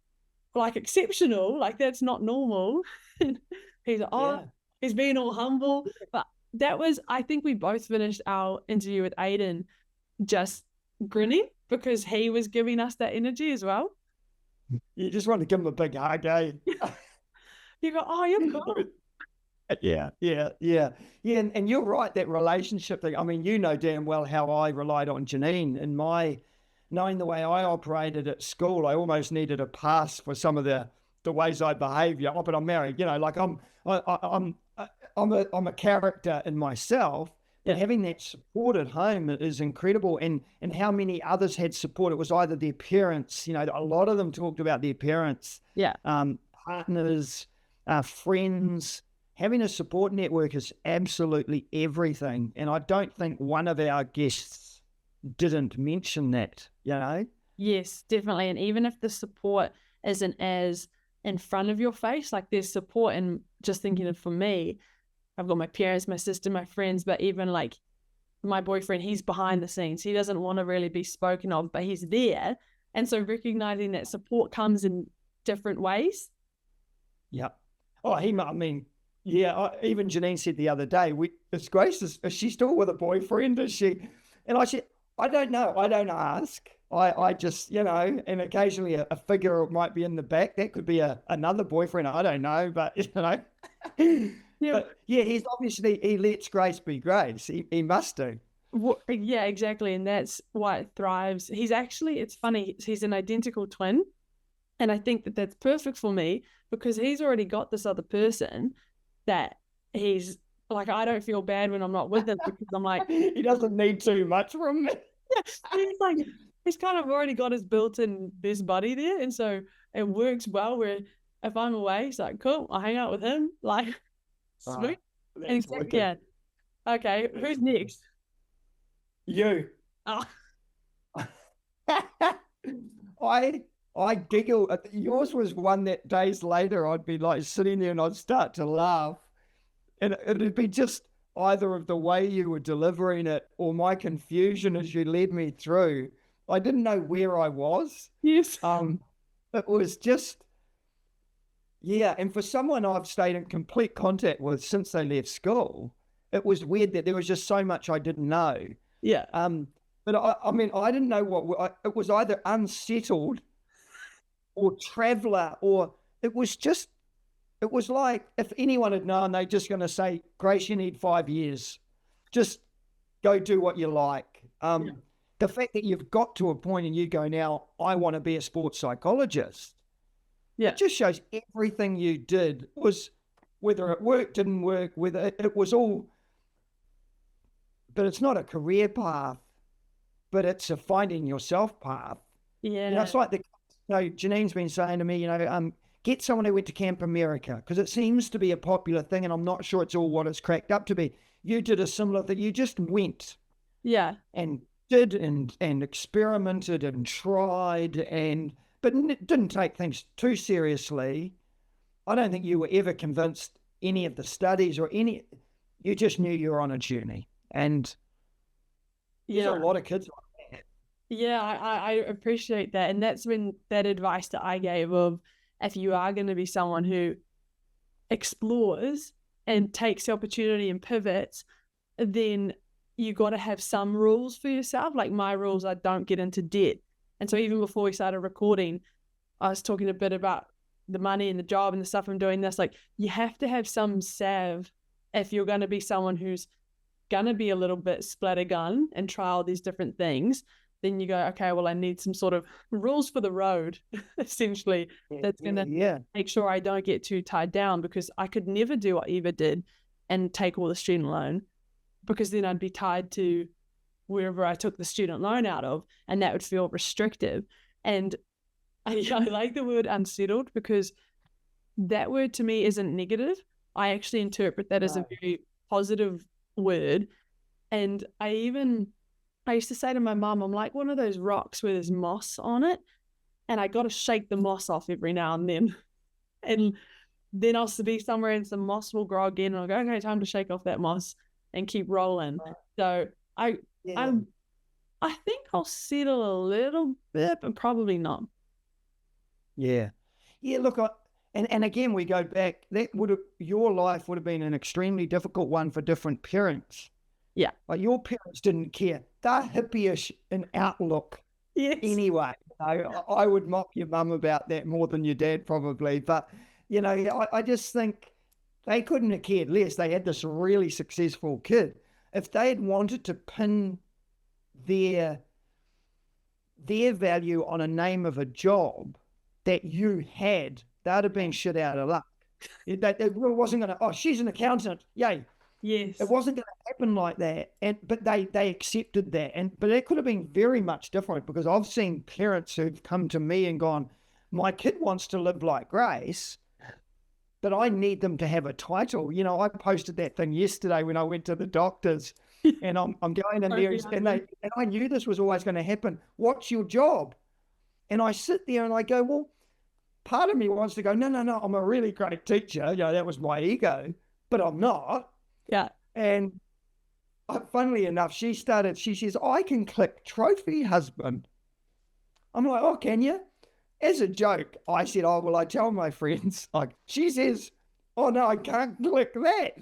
like exceptional, like that's not normal. He's like, he's being all humble. But that was, I think we both finished our interview with Aiden just grinning because he was giving us that energy as well. You just want to give him a big hug, eh? You go, oh, you're cool. Yeah. And you're right, that relationship thing. I mean, you know damn well how I relied on Janine and knowing the way I operated at school. I almost needed a pass for some of the ways I behave. Yeah, but I'm married, like I'm a character in myself. But having that support at home is incredible. And how many others had support? It was either their parents, a lot of them talked about their parents, partners, friends. Having a support network is absolutely everything. And I don't think one of our guests didn't mention that, Yes, definitely. And even if the support isn't as in front of your face, like there's support, and just thinking of for me, I've got my parents, my sister, my friends, but even like my boyfriend, he's behind the scenes. He doesn't want to really be spoken of, but he's there. And so recognizing that support comes in different ways. Yeah. Oh, even Janine said the other day, is Grace, is she still with a boyfriend? Is she? And I said, I don't know. I don't ask. I just, and occasionally a figure might be in the back. That could be another boyfriend. I don't know, but, Yeah. But he's obviously, he lets Grace be Grace. He must do. Well, yeah, exactly. And that's why it thrives. He's actually, it's funny, he's an identical twin. And I think that that's perfect for me because he's already got this other person that he's like, I don't feel bad when I'm not with him because I'm like, he doesn't need too much from me. He's like, he's kind of already got his built-in best buddy there. And so it works well where if I'm away, he's like, cool, I'll hang out with him. Like, sweet. And yeah. Okay, who's next? You. Oh. I giggle. Yours was one that days later I'd be like sitting there and I'd start to laugh. And it'd be just either of the way you were delivering it or my confusion as you led me through. I didn't know where I was. Yes. It was just, yeah. And for someone I've stayed in complete contact with since they left school, it was weird that there was just so much I didn't know. Yeah. But I mean, I didn't know it was either unsettled or traveller, or it was like if anyone had known, they're just going to say, Grace, you need 5 years. Just go do what you like. The fact that you've got to a point and you go, now, I want to be a sports psychologist. Yeah. It just shows everything you did was, whether it worked, didn't work, whether it was all, but it's not a career path, but it's a finding yourself path. Yeah. It's like Janine's been saying to me, get someone who went to Camp America, because it seems to be a popular thing, and I'm not sure it's all what it's cracked up to be. You did a similar thing. You just went. Yeah. And did and experimented and tried, but didn't take things too seriously. I don't think you were ever convinced any of the studies or you just knew you were on a journey. And there's a lot of kids like that. Yeah, I appreciate that. And that's when that advice that I gave of, if you are going to be someone who explores and takes the opportunity and pivots, then you got to have some rules for yourself. Like my rules are don't get into debt. And so even before we started recording, I was talking a bit about the money and the job and the stuff I'm doing this. Like you have to have some salve if you're going to be someone who's going to be a little bit splattergun and try all these different things. Then you go, okay, well, I need some sort of rules for the road, essentially, that's going to make sure I don't get too tied down, because I could never do what Eva did and take all the student loan, because then I'd be tied to wherever I took the student loan out of, and that would feel restrictive. And I like the word unsettled, because that word to me isn't negative. I actually interpret that as a very positive word. And I used to say to my mum, I'm like one of those rocks where there's moss on it, and I got to shake the moss off every now and then. And then I'll be somewhere and some moss will grow again, and I'll go, okay, time to shake off that moss and keep rolling. So I think I'll settle a little bit, but probably not. Yeah. Yeah, look, and again, we go back, your life would have been an extremely difficult one for different parents. Yeah. Like your parents didn't care. They're hippie-ish in outlook. Yes. Anyway, I would mock your mum about that more than your dad probably. But, I just think they couldn't have cared less. They had this really successful kid. If they had wanted to pin their value on a name of a job that you had, they'd have been shit out of luck. It wasn't going to, she's an accountant. Yay. Yes. It wasn't going to happen like that. But they accepted that. But it could have been very much different, because I've seen parents who've come to me and gone, my kid wants to live like Grace, but I need them to have a title. I posted that thing yesterday when I went to the doctors, and I'm going in there, and I knew this was always going to happen. What's your job? And I sit there and I go, well, part of me wants to go, no, I'm a really great teacher. That was my ego, but I'm not. Yeah. And funnily enough, she says, I can click trophy husband. I'm like, oh, can you? As a joke, I said, oh, well, I tell my friends. She says, oh, no, I can't click that.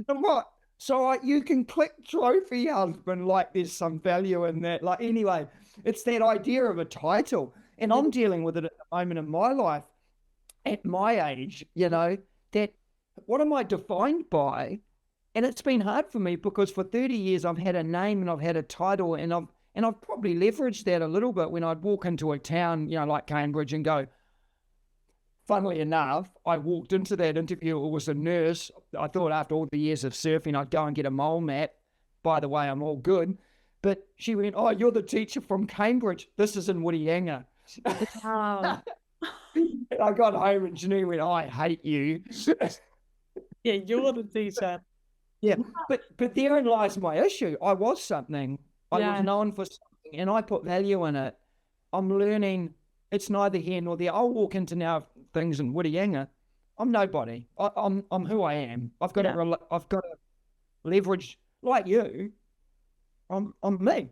I'm like, so you can click trophy husband, like there's some value in that. Like, anyway, it's that idea of a title. And I'm dealing with it at the moment in my life, at my age, that what am I defined by? And it's been hard for me, because for 30 years I've had a name and I've had a title, and I've probably leveraged that a little bit when I'd walk into a town, like Cambridge, and go, funnily enough, I walked into that interview, it was a nurse. I thought after all the years of surfing, I'd go and get a mole map. By the way, I'm all good. But she went, oh, you're the teacher from Cambridge. This is in Whitianga. Wow. And I got home and Janine went, I hate you. Yeah, you're the teacher. Yeah, but therein lies my issue. I was something. I was known for something, and I put value in it. I'm learning. It's neither here nor there. I'll walk into now things in Whitianga. I'm nobody. I'm who I am. I've got to leverage, like you. I'm me.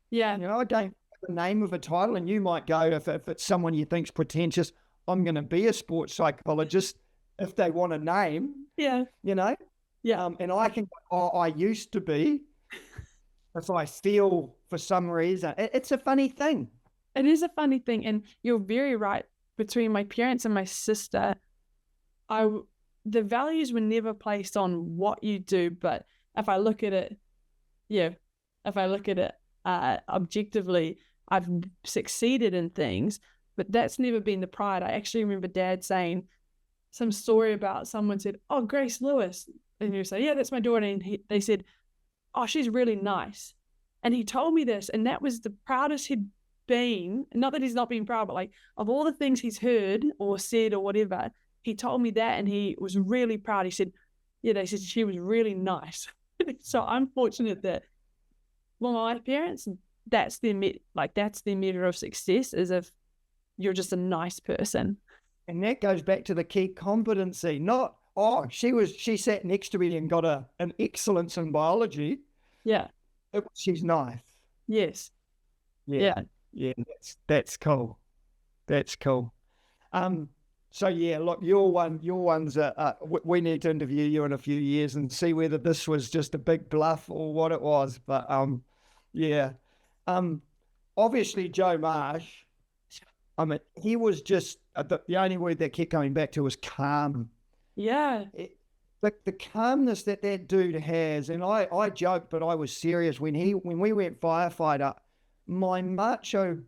Yeah. I the name of a title, and you might go, if it's someone you think's pretentious, I'm going to be a sports psychologist if they want a name, Yeah. you know? Yeah. And I can, I used to be, if I feel for some reason, it's a funny thing. It is a funny thing. And you're very right. Between my parents and my sister, the values were never placed on what you do. But if I look at it, objectively, I've succeeded in things, but that's never been the pride. I actually remember Dad saying some story about someone said, "Oh, Grace Lewis." And you say, "Yeah, that's my daughter." And they said, "Oh, she's really nice." And he told me this, and that was the proudest he'd been. Not that he's not being proud, but like of all the things he's heard or said or whatever, he told me that, and he was really proud. He said, "Yeah," they said she was really nice. So I'm fortunate that, well, my parents, that's their measure of success, is if you're just a nice person. And that goes back to the key competency, not, she sat next to me and got an excellence in biology. Yeah. She's nice. Yes. Yeah. That's cool. That's cool. So yeah, look, your one's we need to interview you in a few years and see whether this was just a big bluff or what it was. But obviously Joe Marsh, I mean, he was just the only word that kept coming back to was calm. Yeah. The calmness that dude has, and I joke, but I was serious when we went firefighter. My macho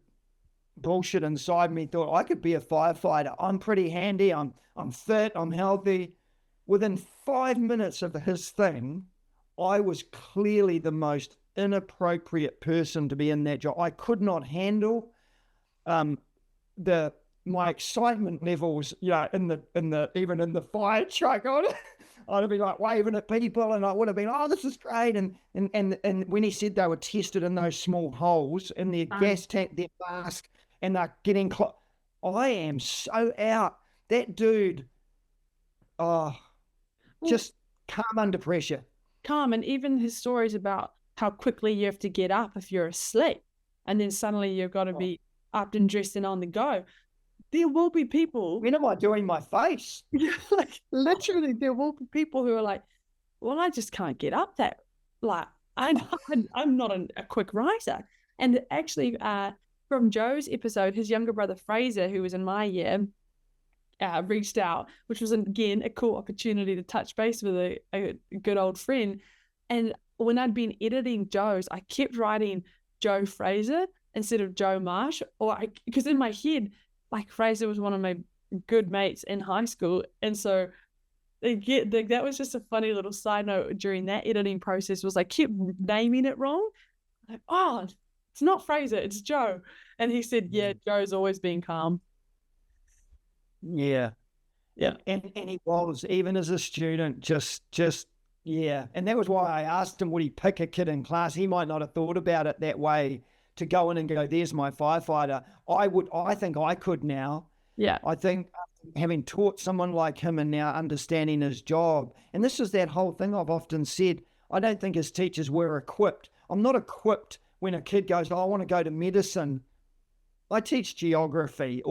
bullshit inside me thought I could be a firefighter. I'm pretty handy. I'm fit. I'm healthy. Within 5 minutes of his thing, I was clearly the most inappropriate person to be in that job. I could not handle my excitement levels. In the fire truck, I'd have been like waving at people, and I would have been, "Oh, this is great." And when he said they were tested in those small holes in their gas tank, their mask, and they're getting close, I am so out. That dude, just calm under pressure. Calm, and even his stories about how quickly you have to get up if you're asleep, and then suddenly you've got to be up and dressed and on the go. There will be people. When am I doing my face? Like literally, there will be people who are like, "Well, I just can't get up that. Like, I'm not a quick riser." And actually, from Joe's episode, his younger brother Fraser, who was in my year, reached out, which was again a cool opportunity to touch base with a good old friend. And when I'd been editing Joe's, I kept writing Joe Fraser instead of Joe Marsh, because in my head, like, Fraser was one of my good mates in high school, and so that was just a funny little side note during that editing process. Was I kept naming it wrong, like, "Oh, it's not Fraser, it's Joe," and he said, "Yeah, Joe's always been calm." Yeah. And he was, even as a student, just and that was why I asked him, would he pick a kid in class? He might not have thought about it that way, to go in and go, "There's my firefighter." I think I could now. Yeah. I think having taught someone like him and now understanding his job, and this is that whole thing I've often said, I don't think as teachers we're equipped. I'm not equipped when a kid goes, "Oh, I want to go to medicine." I teach geography,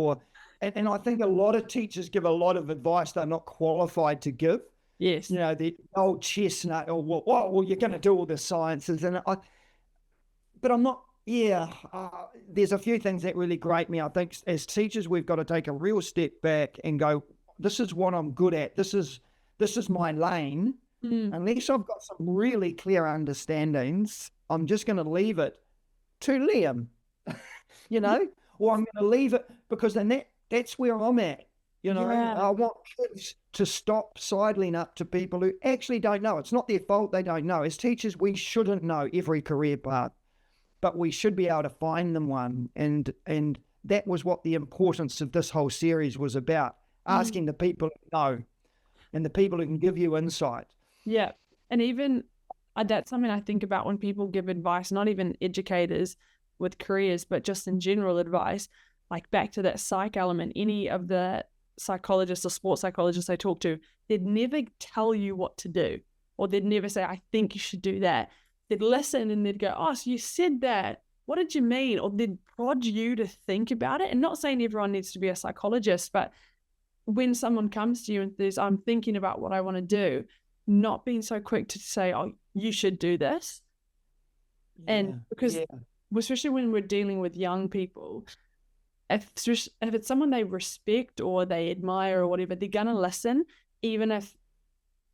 and I think a lot of teachers give a lot of advice they're not qualified to give. Yes. The old chestnut, or well, you're going to do all the sciences, but I'm not. There's a few things that really grate me. I think as teachers, we've got to take a real step back and go, "This is what I'm good at. This is my lane." Unless I've got some really clear understandings, I'm just going to leave it to Liam, or I'm going to leave it, because then that's where I'm at. I want kids to stop sidling up to people who actually don't know. It's not their fault they don't know. As teachers, we shouldn't know every career path, but we should be able to find them one. And that was what the importance of this whole series was about, asking the people who know and the people who can give you insight. Yeah. And even that's something I think about when people give advice, not even educators with careers, but just in general advice, like back to that psych element. Any of the psychologists or sports psychologists I talk to, they'd never tell you what to do, or they'd never say, "I think you should do that." They'd listen and they'd go, "Oh, so you said that. what did you mean? Or then prod you to think about it. And not saying everyone needs to be a psychologist, but when someone comes to you and says, I'm thinking about what I want to do, not being so quick to say, oh, you should do this. And because especially when we're dealing with young people, if it's someone they respect or they admire or whatever, they're going to listen, even if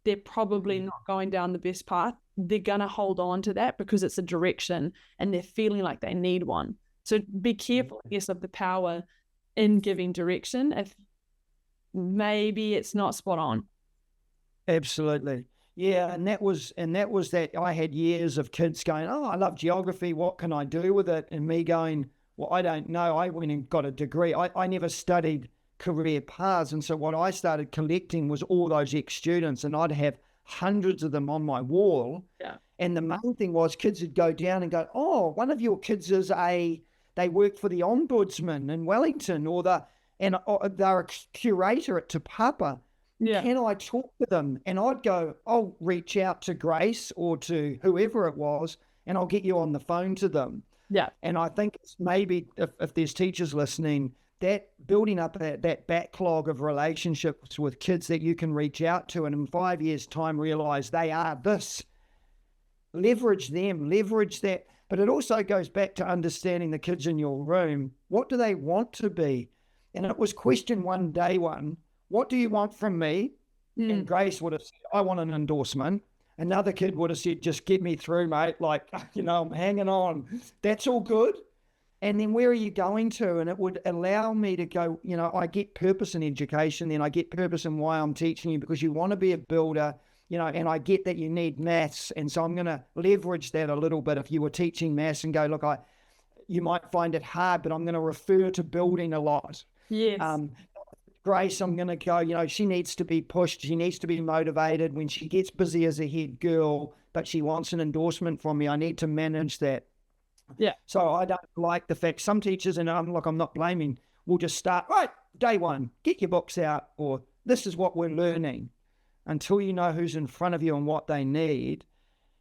they're probably not going down the best path. They're going to hold on to that because it's a direction and they're feeling like they need one. So be careful, I guess, of the power in giving direction if maybe it's not spot on. Absolutely. Yeah, and that was that I had years of kids going, oh, I love geography, what can I do with it? And me going, well, I don't know. I went and got a degree. I never studied career paths. And so what I started collecting was all those ex-students, and I'd have hundreds of them on my wall. Yeah. And the main thing was kids would go down and go, oh, one of your kids they work for the ombudsman in Wellington, or they're a curator at Te Papa. Yeah. Can I talk to them? And I'd go, I'll reach out to Grace or to whoever it was, and I'll get you on the phone to them. Yeah. And I think it's maybe if there's teachers listening, that building up that backlog of relationships with kids that you can reach out to and in 5 years' time realize they are this. Leverage them, leverage that. But it also goes back to understanding the kids in your room. What do they want to be? And it was question one, day one. What do you want from me? And Grace would have said, I want an endorsement. Another kid would have said, just get me through, mate. Like, I'm hanging on. That's all good. And then where are you going to? And it would allow me to go, I get purpose in education, then I get purpose in why I'm teaching you, because you want to be a builder, and I get that you need maths. And so I'm going to leverage that a little bit. If you were teaching maths and go, look, you might find it hard, but I'm going to refer to building a lot. Yes. Grace, I'm going to go, she needs to be pushed. She needs to be motivated when she gets busy as a head girl, but she wants an endorsement from me. I need to manage that. Yeah. So I don't like the fact some teachers, and I'm not blaming, will just start, right, day one, get your books out, or this is what we're learning, until you know who's in front of you and what they need.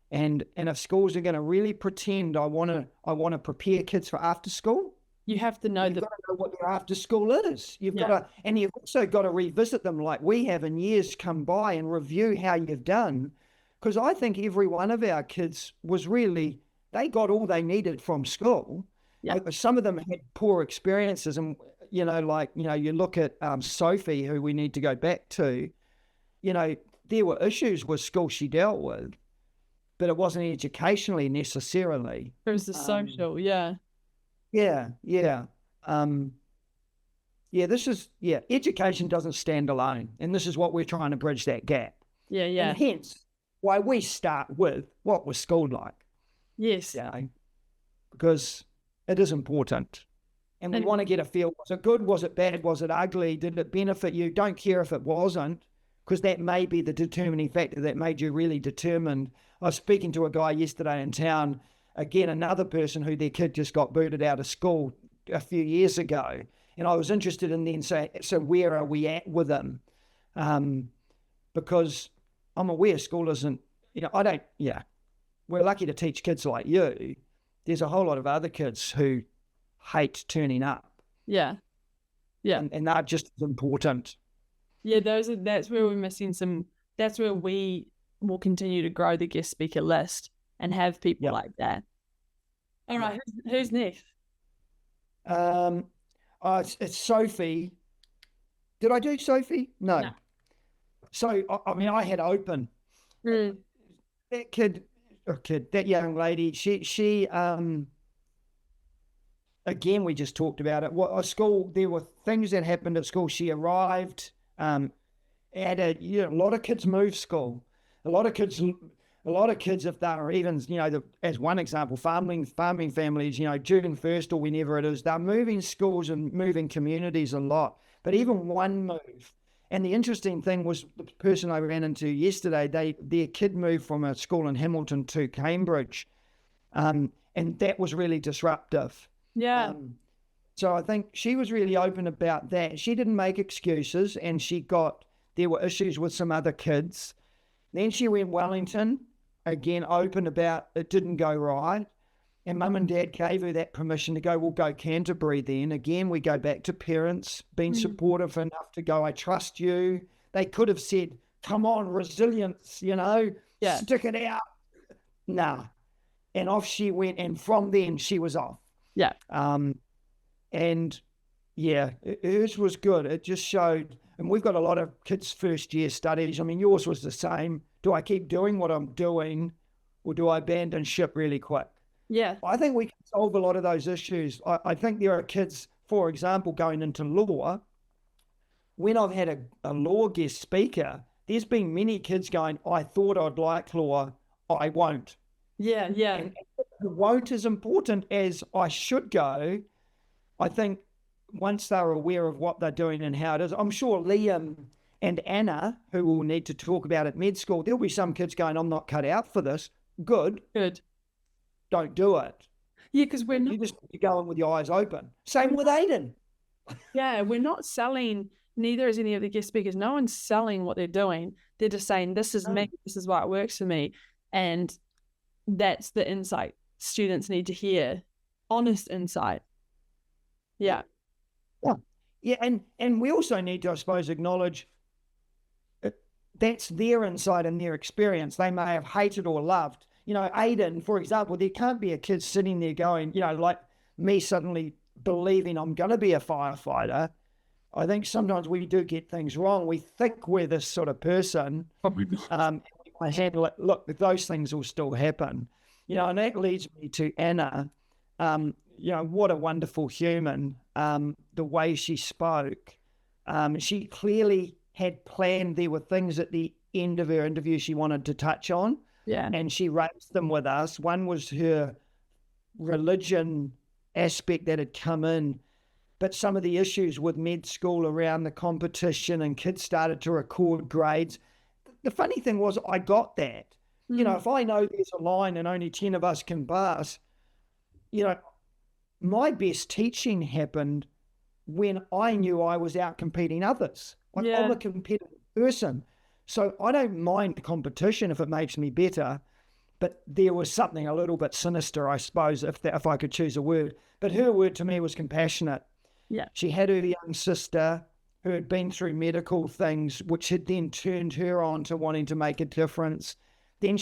And if schools are going to really pretend, I want to prepare kids for after school, you have to know you've got to know what their after school is. You've got to, and you've also got to revisit them like we have in years come by and review how you've done. Because I think every one of our kids was really, they got all they needed from school. Yeah. Some of them had poor experiences. And, you look at Sophie, who we need to go back to, there were issues with school she dealt with, but it wasn't educationally necessarily. It was the social, yeah. Yeah. Education doesn't stand alone. And this is what we're trying to bridge that gap. Yeah. And hence why we start with what was school like. Yes. Because it is important. And we want to get a feel. Was it good? Was it bad? Was it ugly? Did it benefit you? Don't care if it wasn't, because that may be the determining factor that made you really determined. I was speaking to a guy yesterday in town, again, another person who their kid just got booted out of school a few years ago. And I was interested in then saying, so where are we at with them? Because I'm aware school isn't, we're lucky to teach kids like you. There's a whole lot of other kids who hate turning up. Yeah. And they're just as important. Yeah, that's where we're missing that's where we will continue to grow the guest speaker list and have people like that. All right, who's next? It's Sophie. Did I do Sophie? No. So, I had open. That young lady, she again, we just talked about it. At school, there were things that happened at school. She arrived a lot of kids move school. A lot of kids, if they're even, as one example, farming families, June 1st or whenever it is, they're moving schools and moving communities a lot. But even one move. And the interesting thing was the person I ran into yesterday, their kid moved from a school in Hamilton to Cambridge. And that was really disruptive. Yeah. So I think she was really open about that. She didn't make excuses, and there were issues with some other kids. Then she went Wellington, again, open about it didn't go right. And mum and dad gave her that permission to go, we'll go Canterbury then. Again, we go back to parents being supportive enough to go, I trust you. They could have said, come on, resilience, you know, stick it out. Nah. And off she went. And from then she was off. Yeah. And yeah, hers was good. It just showed, and we've got a lot of kids' first year studies. I mean, yours was the same. Do I keep doing what I'm doing or do I abandon ship really quick? Yeah. I think we can solve a lot of those issues. I think there are kids, for example, going into law. When I've had a law guest speaker, there's been many kids going, I thought I'd like law, I won't. Yeah. And the won't is important as I should go. I think once they're aware of what they're doing and how it is, I'm sure Liam and Anna, who will need to talk about at med school, there'll be some kids going, I'm not cut out for this. Good. Don't do it. Yeah, because we're not. You just need to go in with your eyes open. Same with Aiden. Yeah, we're not selling. Neither is any of the guest speakers. No one's selling what they're doing. They're just saying, this is me. This is why it works for me. And that's the insight students need to hear. Honest insight. Yeah. Yeah, and we also need to, I suppose, acknowledge that's their insight and their experience. They may have hated or loved. You know, Aiden, for example, there can't be a kid sitting there going, you know, like me suddenly believing I'm going to be a firefighter. I think sometimes we do get things wrong. We think we're this sort of person. Probably not. I handle it. Look, those things will still happen. You know, and that leads me to Anna. You know, what a wonderful human. The way she spoke. She clearly had planned. There were things at the end of her interview she wanted to touch on. Yeah. And she raised them with us. One was her religion aspect that had come in, but some of the issues with med school around the competition and kids started to record grades. The funny thing was I got that. You know, if I know there's a line and only 10 of us can pass, you know, my best teaching happened when I knew I was out competing others. Like, I'm a competitive person. So I don't mind competition if it makes me better, but there was something a little bit sinister, I suppose, if I could choose a word. But her word to me was compassionate. Yeah. She had her young sister who had been through medical things, which had then turned her on to wanting to make a difference. Then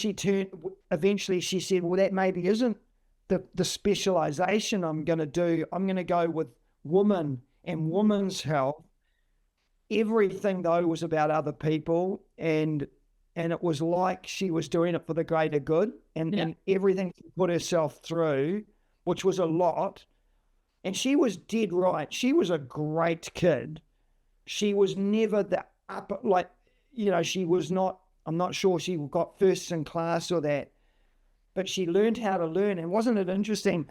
eventually she said, well, that maybe isn't the specialization I'm going to do. I'm going to go with women and women's health. Everything, though, was about other people, and it was like she was doing it for the greater good, and everything she put herself through, which was a lot, and she was dead right. She was a great kid. She was never the upper, like, you know, she was not, I'm not sure she got first in class or that, but she learned how to learn. And wasn't it interesting?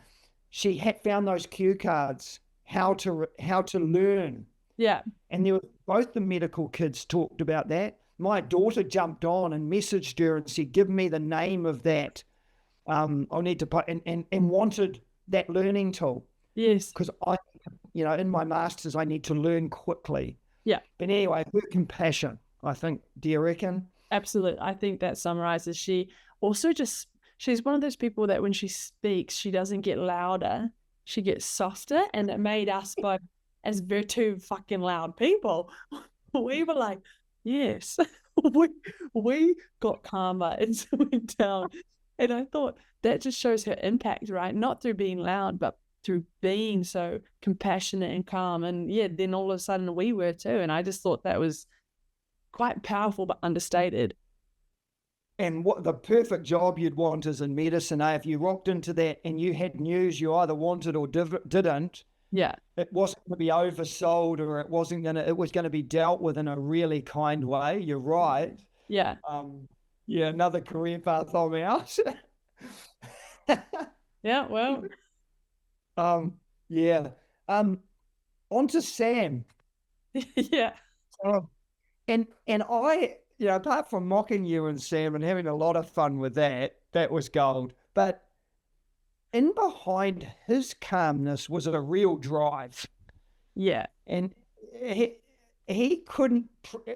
She had found those cue cards, how to learn. Yeah. And there were, both the medical kids talked about that. My daughter jumped on and messaged her and said, give me the name of that. I'll need to put, and wanted that learning tool. Yes. Because I, you know, in my master's, I need to learn quickly. Yeah. But anyway, her compassion, I think, do you reckon? Absolutely. I think that summarizes. She also she's one of those people that when she speaks, she doesn't get louder. She gets softer. And it made us both, as two fucking loud people, we were like, yes, we got calmer and went down. And I thought that just shows her impact, right? Not through being loud, but through being so compassionate and calm. And yeah, then all of a sudden we were too. And I just thought that was quite powerful, but understated. And what the perfect job you'd want is in medicine, if you rocked into that and you had news you either wanted or didn't, yeah, it wasn't going to be oversold, or it was going to be dealt with in a really kind way. You're right. Yeah. Another career path on me out. Yeah, well. On to Sam. Yeah. And I, you know, apart from mocking you and Sam and having a lot of fun with that was gold. But in behind his calmness was a real drive. Yeah. And he couldn't,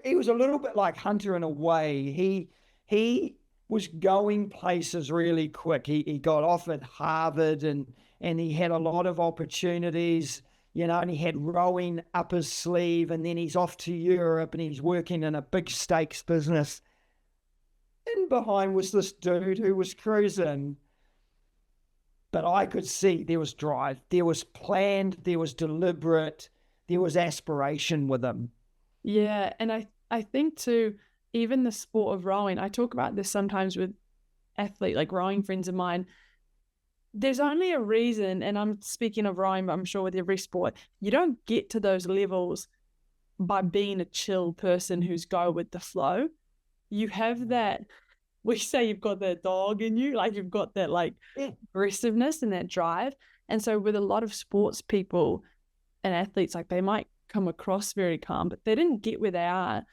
he was a little bit like Hunter in a way. He was going places really quick. He got offered Harvard and he had a lot of opportunities, you know, and he had rowing up his sleeve, and then he's off to Europe and he's working in a big stakes business. And behind was this dude who was cruising. But I could see there was drive, there was planned, there was deliberate, there was aspiration with him. Yeah, and I think too, even the sport of rowing, I talk about this sometimes with like rowing friends of mine. There's only a reason, and I'm speaking of rowing, but I'm sure with every sport, you don't get to those levels by being a chill person who's go with the flow. You have that, we say you've got that dog in you, like you've got that like aggressiveness and that drive. And so with a lot of sports people and athletes, like they might come across very calm, but they didn't get where they are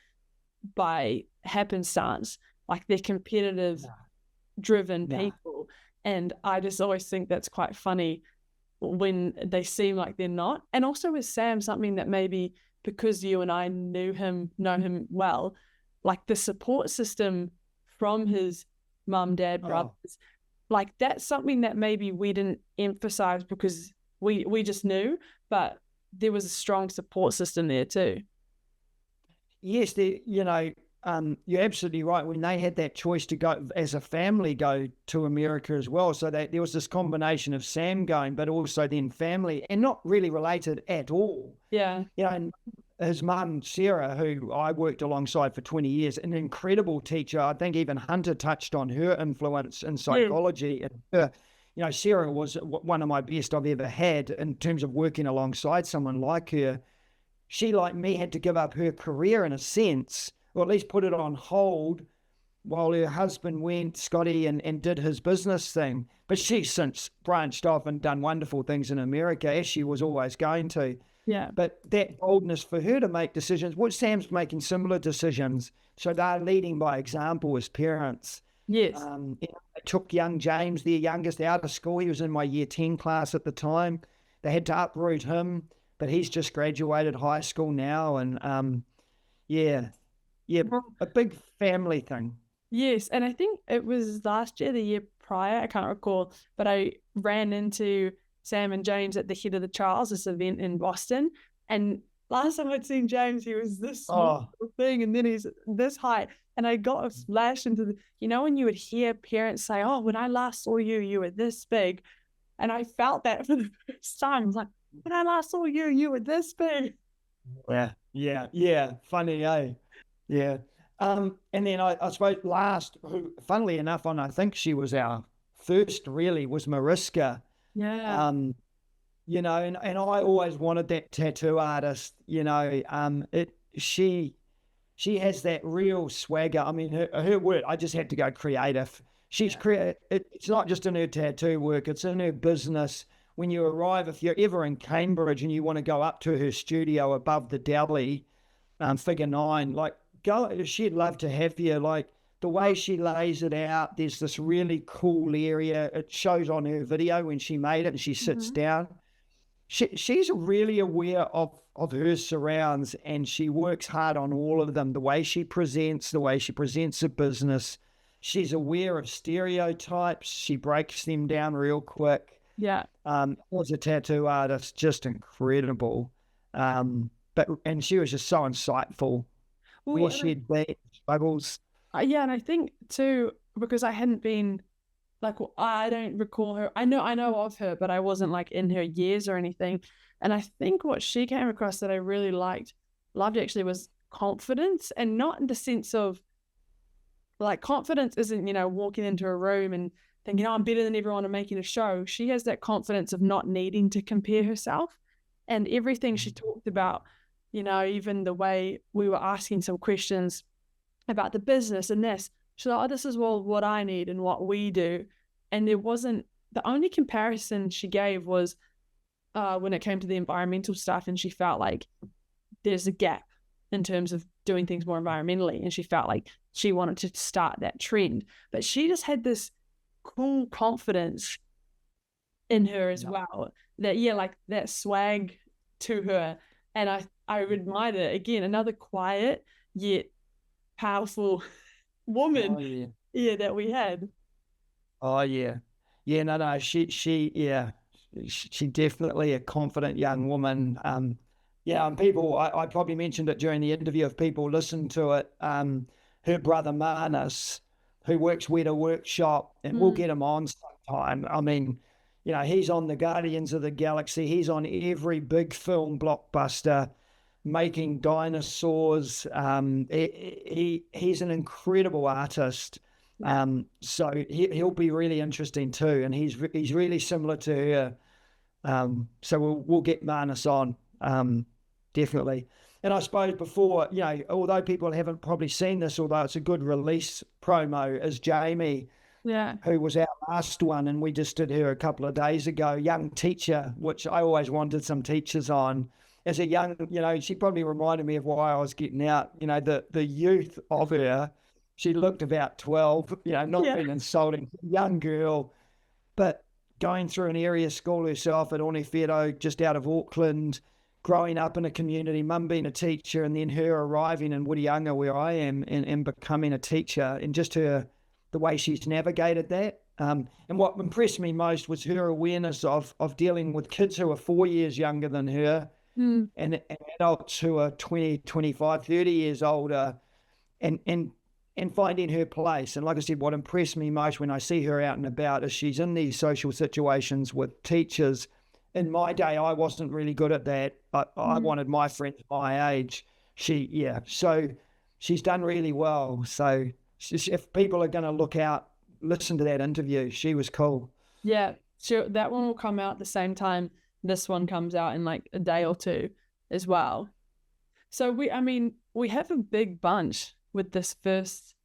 by happenstance. Like they're competitive, driven people. And I just always think that's quite funny when they seem like they're not. And also with Sam, something that maybe because you and I know him well, like the support system from his mum, dad, brothers, like that's something that maybe we didn't emphasize because we just knew, but there was a strong support system there too. Yes, you know, you're absolutely right. When they had that choice to go as a family, go to America as well. So there was this combination of Sam going, but also then family, and not really related at all. Yeah. You know, and his mum, Sarah, who I worked alongside for 20 years, an incredible teacher. I think even Hunter touched on her influence in psychology. And her, you know, Sarah was one of my best I've ever had in terms of working alongside someone like her. She, like me, had to give up her career in a sense, or at least put it on hold while her husband went, Scotty, and did his business thing. But she's since branched off and done wonderful things in America, as she was always going to. Yeah. But that boldness for her to make decisions, Sam's making similar decisions. So they're leading by example as parents. Yes. You know, they took young James, their youngest, out of school. He was in my year 10 class at the time. They had to uproot him, but he's just graduated high school now. And a big family thing. Yes. And I think it was last year, the year prior, I can't recall, but I ran into Sam and James at the Head of the Charles, this event in Boston. And last time I'd seen James, he was this small thing, and then he's this height. And I got a flash into the, you know, when you would hear parents say, oh, when I last saw you, you were this big. And I felt that for the first time. I was like, when I last saw you, you were this big. Yeah. Funny, eh? Yeah. And then I suppose last, who, funnily enough, and I think she was our first really, was Mariska. Yeah. You know, and I always wanted that tattoo artist, you know, she has that real swagger. I mean, her work, I just had to go creative. She's it's not just in her tattoo work, it's in her business. When you arrive, if you're ever in Cambridge and you want to go up to her studio above the deli, figure 9, like go, she'd love to have you. Like the way she lays it out, there's this really cool area. It shows on her video when she made it and she sits down. She's really aware of her surrounds, and she works hard on all of them. The way she presents a business. She's aware of stereotypes. She breaks them down real quick. Yeah. Was a tattoo artist, just incredible. And she was just so insightful. Where she'd been, struggles. Yeah, and I think too, because I hadn't been, like, I don't recall her. I know of her, but I wasn't like in her years or anything. And I think what she came across that I really loved actually, was confidence, and not in the sense of, like, confidence isn't, you know, walking into a room and thinking, oh, I'm better than everyone and making a show. She has that confidence of not needing to compare herself, and everything she talked about, you know, even the way we were asking some questions about the business and this, she's like, oh, this is what I need and what we do. And there wasn't, the only comparison she gave was when it came to the environmental stuff, and she felt like there's a gap in terms of doing things more environmentally, and she felt like she wanted to start that trend. But she just had this cool confidence in her as well, that like that swag to her. And I admired it. Again, another quiet yet powerful woman. that we had. Oh yeah, yeah. No. She definitely a confident young woman. Yeah, and people. I probably mentioned it during the interview. If people listen to it, her brother Marnus, who works with a workshop, and we'll get him on sometime. I mean, he's on the Guardians of the Galaxy. He's on every big film blockbuster, making dinosaurs. He's an incredible artist. So he'll be really interesting too, and he's really similar to her. So we'll get Marnus on, definitely. And I suppose before, although people haven't probably seen this, although it's a good release promo, is Jamie, who was our last one, and we just did her a couple of days ago, young teacher, which I always wanted some teachers on. As a young, she probably reminded me of why I was getting out, the youth of her. She looked about 12, not being insulting, young girl, but going through an area school herself at Onewhero, just out of Auckland, growing up in a community, mum being a teacher, and then her arriving in Whitianga where I am and becoming a teacher, and just the way she's navigated that. And what impressed me most was her awareness of dealing with kids who are 4 years younger than her and adults who are 20, 25, 30 years older, and finding her place. And like I said, what impressed me most when I see her out and about is she's in these social situations with teachers. In my day, I wasn't really good at that. I wanted my friends my age. So she's done really well. So if people are going to look out, listen to that interview. She was cool. Yeah, sure. That one will come out the same time this one comes out in like a day or two as well. So we have a big bunch with this first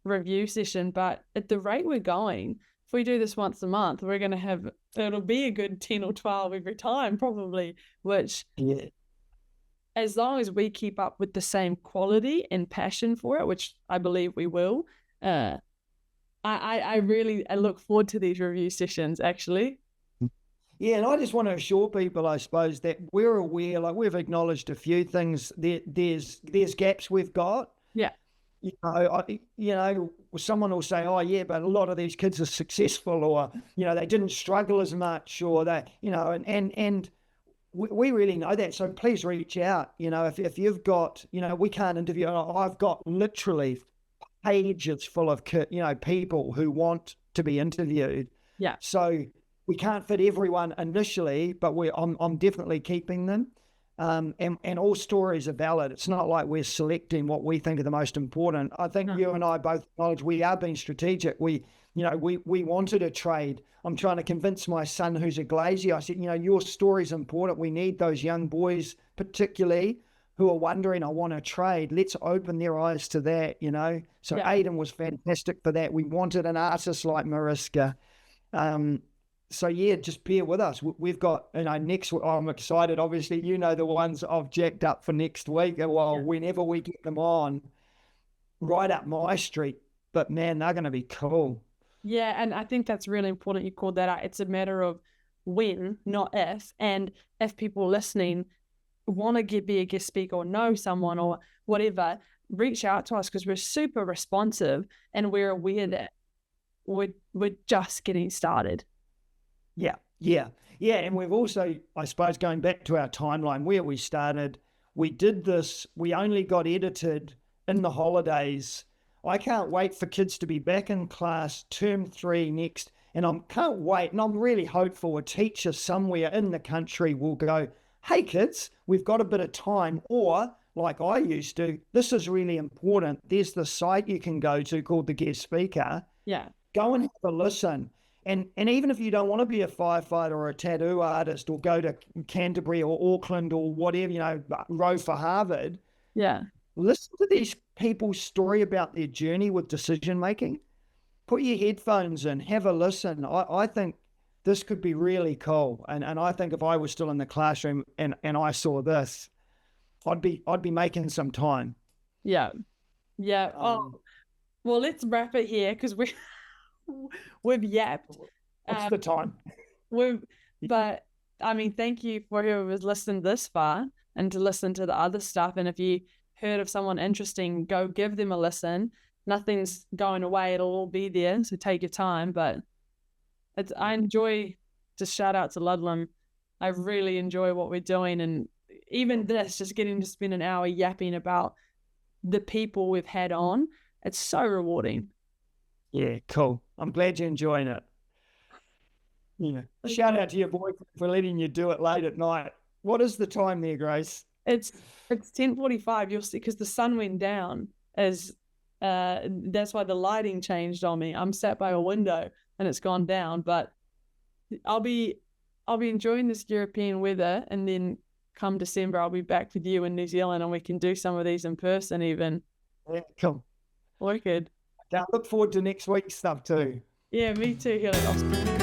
review session, but at the rate we're going, if we do this once a month, we're going to have, it'll be a good 10 or 12 every time probably, which as long as we keep up with the same quality and passion for it, which I believe we will, I look forward to these review sessions actually. Yeah, and I just want to assure people, I suppose, that we're aware, like we've acknowledged a few things. There's gaps we've got. Yeah. Someone will say, oh yeah, but a lot of these kids are successful, or, they didn't struggle as much, or they, and we really know that. So please reach out. If you've got, we can't interview. I've got literally pages full of, people who want to be interviewed. Yeah. So we can't fit everyone initially, but I'm definitely keeping them. And all stories are valid. It's not like we're selecting what we think are the most important. I think you and I both acknowledge we are being strategic. We wanted a trade. I'm trying to convince my son who's a glazier. I said, your story's important. We need those young boys, particularly, who are wondering, I want to trade. Let's open their eyes to that, So Aiden was fantastic for that. We wanted an artist like Mariska. So yeah, just bear with us. We've got, next, I'm excited. Obviously, the ones I've jacked up for next week. Well, whenever we get them on, right up my street. But man, they're going to be cool. Yeah, and I think that's really important. You called that out. It's a matter of when, not if. And if people listening want to be a guest speaker or know someone or whatever, reach out to us because we're super responsive and we're aware that we're just getting started. Yeah. And we've also, I suppose, going back to our timeline where we started, we did this, we only got edited in the holidays. I can't wait for kids to be back in class term 3 next, and I can't wait, and I'm really hopeful a teacher somewhere in the country will go, hey kids, we've got a bit of time, or like I used to, this is really important. There's the site you can go to called the Guest Speaker. Yeah. Go and have a listen. And even if you don't want to be a firefighter or a tattoo artist or go to Canterbury or Auckland or whatever, row for Harvard. Yeah. Listen to these people's story about their journey with decision making. Put your headphones in, have a listen. I think this could be really cool. And I think if I was still in the classroom and I saw this, I'd be making some time. Yeah. Yeah. Well, let's wrap it here because we've yapped. What's the time? But thank you for whoever's listened this far and to listen to the other stuff. And if you heard of someone interesting, go give them a listen. nothing's going away. It'll all be there. So take your time. But I enjoy, just shout out to Ludlam. I really enjoy what we're doing. And even this, just getting to spend an hour yapping about the people we've had on, it's so rewarding. Yeah, cool. I'm glad you're enjoying it. Yeah. Shout out to your boyfriend for letting you do it late at night. What is the time there, Grace? It's 10:45. You'll see, because the sun went down. That's why the lighting changed on me. I'm sat by a window and it's gone down. But I'll be enjoying this European weather, and then come December I'll be back with you in New Zealand, and we can do some of these in person even. Yeah, cool. Wicked. I look forward to next week's stuff too. Yeah, me too. Here at Austin.